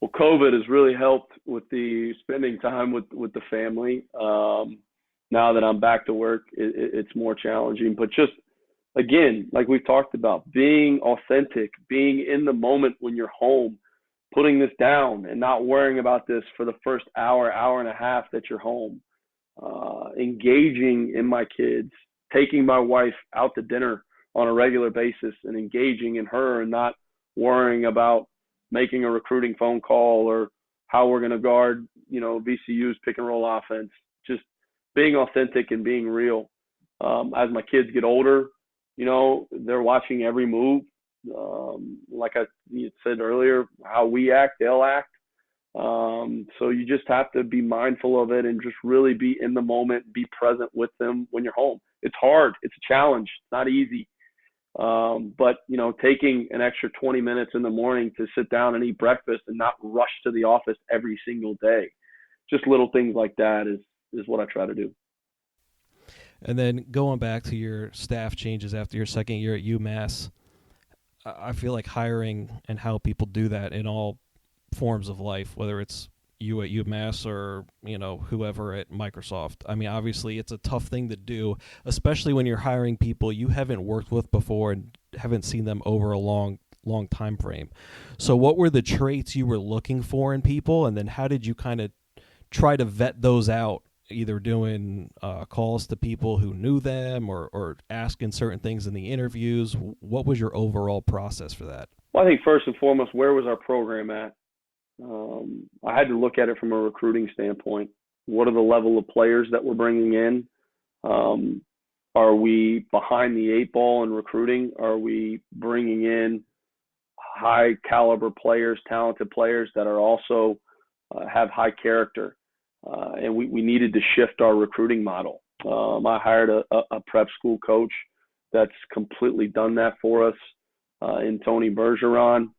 Well, COVID has really helped with the spending time with the family. Now that I'm back to work, it's more challenging. But just, again, like we've talked about, being authentic, being in the moment when you're home, putting this down and not worrying about this for the first hour, hour and a half that you're home, engaging in my kids, taking my wife out to dinner on a regular basis and engaging in her and not worrying about making a recruiting phone call or how we're going to guard, VCU's pick and roll offense. Just being authentic and being real. As my kids get older, they're watching every move. Like I said earlier, how we act, they'll act. So you just have to be mindful of it and just really be in the moment, be present with them when you're home. It's hard. It's a challenge. It's not easy. But, taking an extra 20 minutes in the morning to sit down and eat breakfast and not rush to the office every single day. Just little things like that is what I try to do. And then going back to your staff changes after your second year at UMass, I feel like hiring and how people do that in all forms of life, whether it's you at UMass or, whoever at Microsoft. I mean, obviously it's a tough thing to do, especially when you're hiring people you haven't worked with before and haven't seen them over a long time frame. So what were the traits you were looking for in people, and then how did you kind of try to vet those out, either doing calls to people who knew them or asking certain things in the interviews? What was your overall process for that? Well, I think first and foremost, where was our program at? I had to look at it from a recruiting standpoint. What are the level of players that we're bringing in? Are we behind the eight ball in recruiting? Are we bringing in high caliber players, talented players that are also have high character? And we needed to shift our recruiting model. I hired a prep school coach that's completely done that for us in Tony Bergeron.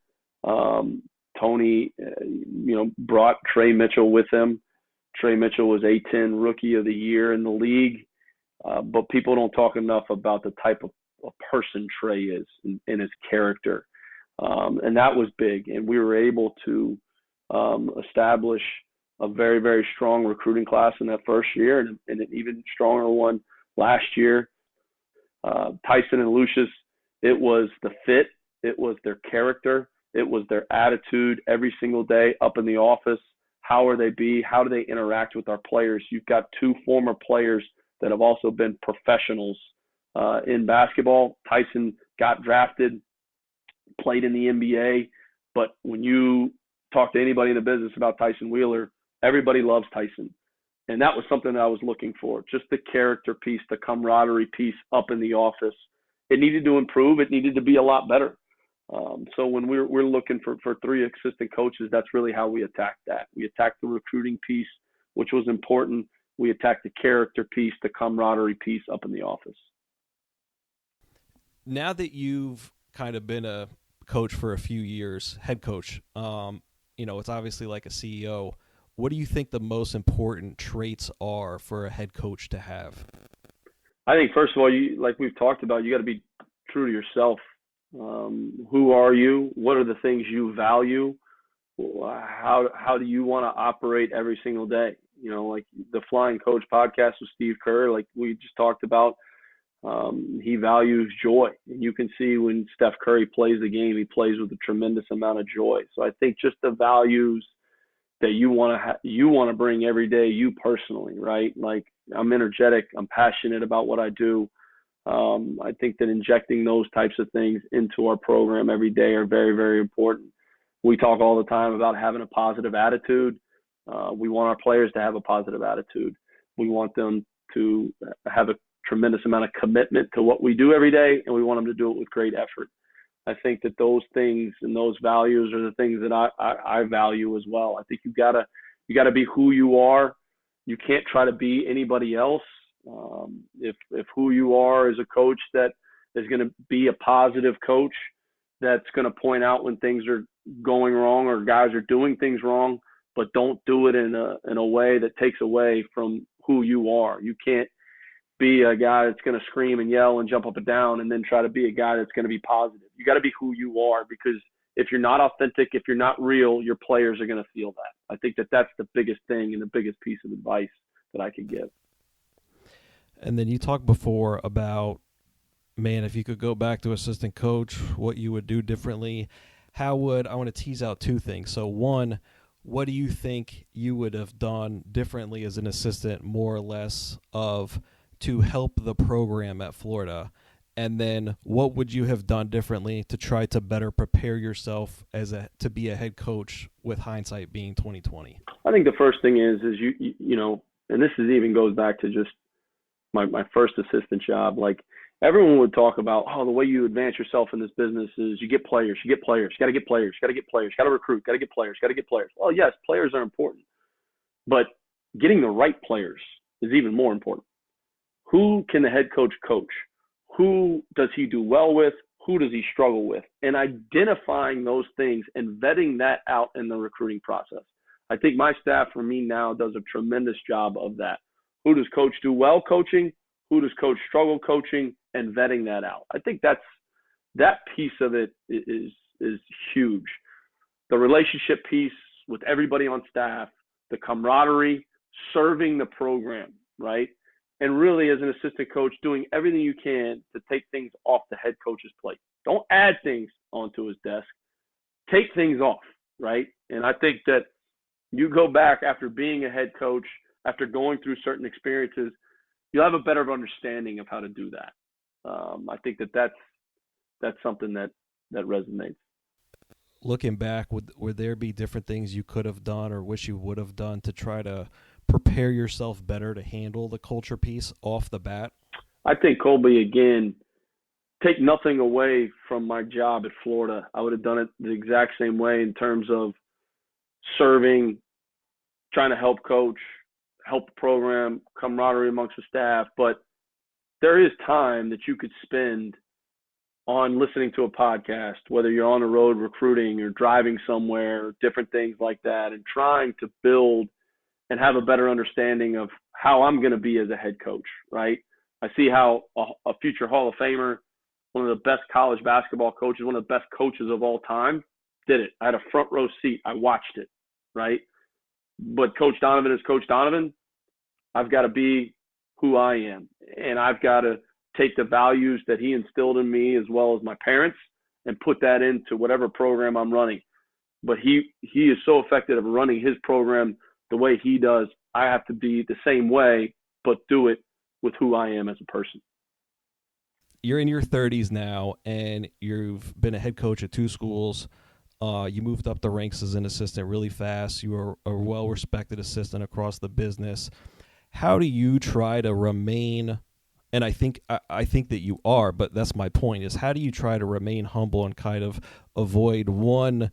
Tony, brought Trey Mitchell with him. Trey Mitchell was A-10 Rookie of the Year in the league, but people don't talk enough about the type of person Trey is and his character, and that was big. And we were able to establish a very, very strong recruiting class in that first year, and an even stronger one last year. Tyson and Lucius, it was the fit, it was their character, it was their attitude every single day up in the office. How do they interact with our players? You've got two former players that have also been professionals in basketball. Tyson got drafted, played in the NBA, but when you talk to anybody in the business about Tyson Wheeler, everybody loves Tyson. And that was something that I was looking for, just the character piece, the camaraderie piece up in the office. It needed to improve. It needed to be a lot better. So when we're looking for 3 assistant coaches, that's really how we attacked that. We attacked the recruiting piece, which was important. We attacked the character piece, the camaraderie piece up in the office. Now that you've kind of been a coach for a few years, head coach, it's obviously like a CEO. What do you think the most important traits are for a head coach to have? I think, first of all, like we've talked about, you got to be true to yourself. Who are you? What are the things you value? How do you want to operate every single day? Like the Flying Coach podcast with Steve Kerr, like we just talked about, he values joy. And you can see when Steph Curry plays the game, he plays with a tremendous amount of joy. So I think just the values that you want to bring every day, you personally, right? Like I'm energetic, I'm passionate about what I do. I think that injecting those types of things into our program every day are very, very important. We talk all the time about having a positive attitude. We want our players to have a positive attitude. We want them to have a tremendous amount of commitment to what we do every day, and we want them to do it with great effort. I think that those things and those values are the things that I value as well. I think you gotta be who you are. You can't try to be anybody else. If who you are is a coach that is going to be a positive coach, that's going to point out when things are going wrong or guys are doing things wrong, but don't do it in a way that takes away from who you are. You can't be a guy that's going to scream and yell and jump up and down and then try to be a guy that's going to be positive. You got to be who you are, because if you're not authentic, if you're not real, your players are going to feel that. I think that that's the biggest thing and the biggest piece of advice that I could give. And then you talked before about, man, if you could go back to assistant coach, what you would do differently. I want to tease out 2 things. So one, what do you think you would have done differently as an assistant, more or less, to help the program at Florida? And then what would you have done differently to try to better prepare yourself to be a head coach, with hindsight being 2020? I think the first thing is you know, and this even goes back to just my first assistant job. Like everyone would talk about, the way you advance yourself in this business is you get players, you got to get players, got to recruit, got to get players. Well, yes, players are important, but getting the right players is even more important. Who can the head coach coach? Who does he do well with? Who does he struggle with? And identifying those things and vetting that out in the recruiting process. I think my staff, for me now, does a tremendous job of that. Who does coach do well coaching? Who does coach struggle coaching? And vetting that out. I think that piece of it is huge. The relationship piece with everybody on staff, the camaraderie, serving the program, right? And really, as an assistant coach, doing everything you can to take things off the head coach's plate. Don't add things onto his desk. Take things off, right? And I think that you go back after being a head coach, after going through certain experiences, you'll have a better understanding of how to do that. I think that's something that resonates. Looking back, would there be different things you could have done or wish you would have done to try to prepare yourself better to handle the culture piece off the bat? I think, Colby, again, take nothing away from my job at Florida. I would have done it the exact same way in terms of serving, trying to help coach, help the program, camaraderie amongst the staff. But there is time that you could spend on listening to a podcast, whether you're on the road recruiting or driving somewhere, different things like that, and trying to build and have a better understanding of how I'm going to be as a head coach, right? I see how a future Hall of Famer, one of the best college basketball coaches, one of the best coaches of all time, did it. I had a front row seat. I watched it, right? But Coach Donovan is Coach Donovan. I've got to be who I am, and I've got to take the values that he instilled in me as well as my parents and put that into whatever program I'm running. But he is so effective at running his program the way he does. I have to be the same way, but do it with who I am as a person. You're in your 30s now, and you've been a head coach at 2 schools. You moved up the ranks as an assistant really fast. You were a well-respected assistant across the business. How do you try to remain, and I think that you are, but that's my point, is how do you try to remain humble and kind of avoid, one,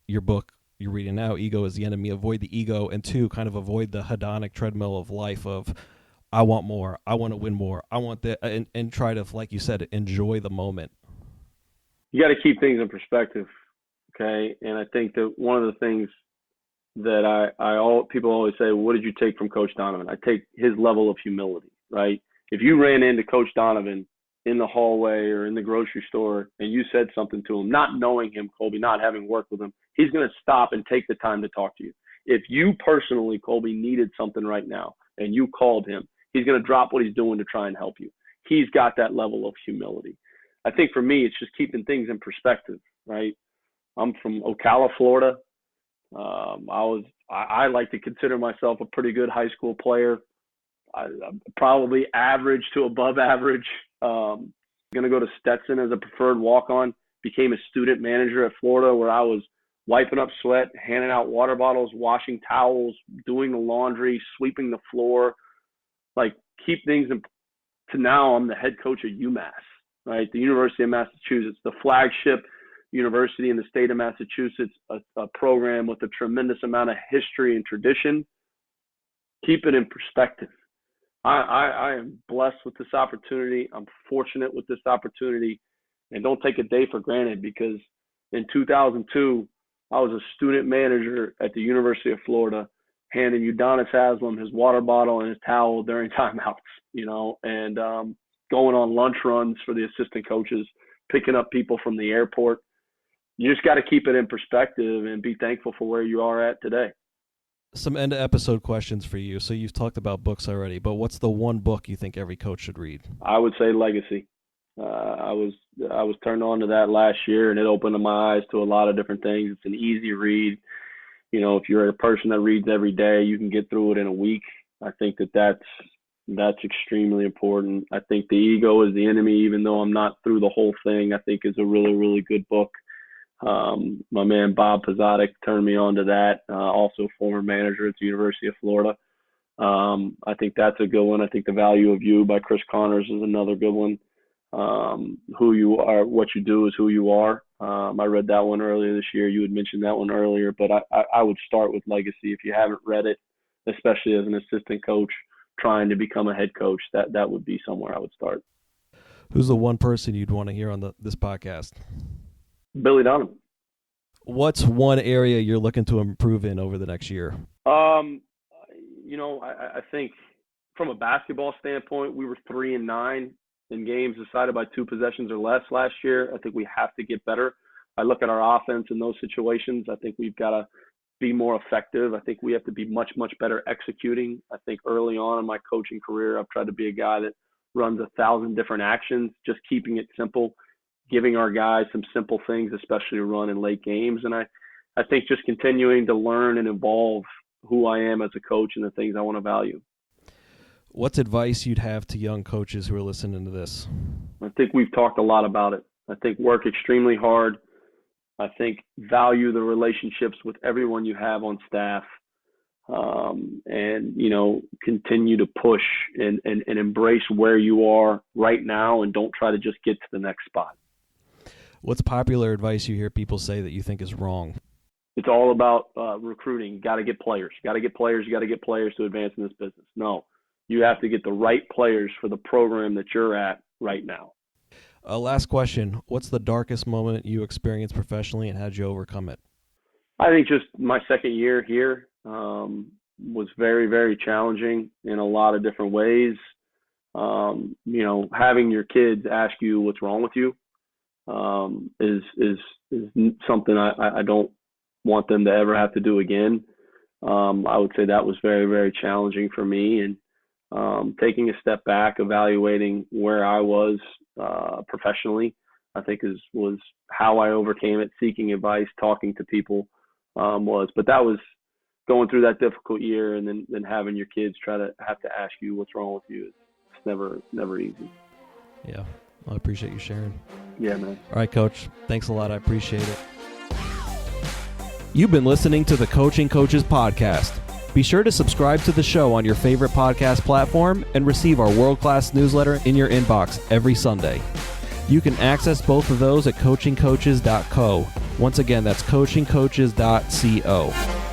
your book you're reading now, Ego is the Enemy, avoid the ego, and two, kind of avoid the hedonic treadmill of life of, I want more, I want to win more, I want that, and try to, like you said, enjoy the moment? You got to keep things in perspective, okay? And I think that one of the things that people always say, well, what did you take from Coach Donovan? I take his level of humility, right? If you ran into Coach Donovan in the hallway or in the grocery store and you said something to him, not knowing him, Colby, not having worked with him, he's going to stop and take the time to talk to you. If you personally, Colby, needed something right now and you called him, he's going to drop what he's doing to try and help you. He's got that level of humility. I think for me, it's just keeping things in perspective, right? I'm from Ocala, Florida. I like to consider myself a pretty good high school player. I'm probably average to above average. Going to go to Stetson as a preferred walk-on. Became a student manager at Florida where I was wiping up sweat, handing out water bottles, washing towels, doing the laundry, sweeping the floor. Like, keep things in. To now, I'm the head coach at UMass, right? The University of Massachusetts, the flagship university in the state of Massachusetts, a program with a tremendous amount of history and tradition. Keep it in perspective. I am blessed with this opportunity. I'm fortunate with this opportunity, and don't take a day for granted, because in 2002, I was a student manager at the University of Florida, handing Udonis Haslam his water bottle and his towel during timeouts, and going on lunch runs for the assistant coaches, picking up people from the airport. You just got to keep it in perspective and be thankful for where you are at today. Some end of episode questions for you. So you've talked about books already, but what's the one book you think every coach should read? I would say Legacy. I was turned on to that last year, and it opened my eyes to a lot of different things. It's an easy read. If you're a person that reads every day, you can get through it in a week. I think that's extremely important. I think The Ego is the Enemy, even though I'm not through the whole thing, I think is a really, really good book. My man Bob Pozotic turned me on to that, also former manager at the University of Florida. I think that's a good one. I think The Value of You by Chris Connors is another good one. Who you are, what you do is who you are. I read that one earlier this year. You had mentioned that one earlier, but I would start with Legacy if you haven't read it, especially as an assistant coach trying to become a head coach. That would be somewhere I would start. Who's the one person you'd want to hear on this podcast? Billy Donovan. What's one area you're looking to improve in over the next year? I think from a basketball standpoint, we were 3-9 in games decided by 2 possessions or less last year. I think we have to get better. I look at our offense in those situations. I think we've got to be more effective. I think we have to be much, much better executing. I think early on in my coaching career, I've tried to be a guy that runs 1,000 different actions, just keeping it simple, giving our guys some simple things, especially to run in late games. And I think just continuing to learn and evolve who I am as a coach and the things I want to value. What's advice you'd have to young coaches who are listening to this? I think we've talked a lot about it. I think work extremely hard. I think value the relationships with everyone you have on staff, and continue to push and embrace where you are right now, and don't try to just get to the next spot. What's popular advice you hear people say that you think is wrong? It's all about recruiting. You got to get players. You got to get players. You got to get players to advance in this business. No, you have to get the right players for the program that you're at right now. Last question. What's the darkest moment you experienced professionally, and how did you overcome it? I think just my second year here was very, very challenging in a lot of different ways. Having your kids ask you what's wrong with you is something I don't want them to ever have to do again. I would say that was very, very challenging for me, and taking a step back, evaluating where I was professionally, I think was how I overcame it. Seeking advice, talking to people but that was going through that difficult year, and then having your kids have to ask you what's wrong with you. It's never easy. Yeah, I appreciate you sharing. Yeah, man. All right, Coach. Thanks a lot. I appreciate it. You've been listening to the Coaching Coaches Podcast. Be sure to subscribe to the show on your favorite podcast platform and receive our world-class newsletter in your inbox every Sunday. You can access both of those at coachingcoaches.co. Once again, that's coachingcoaches.co.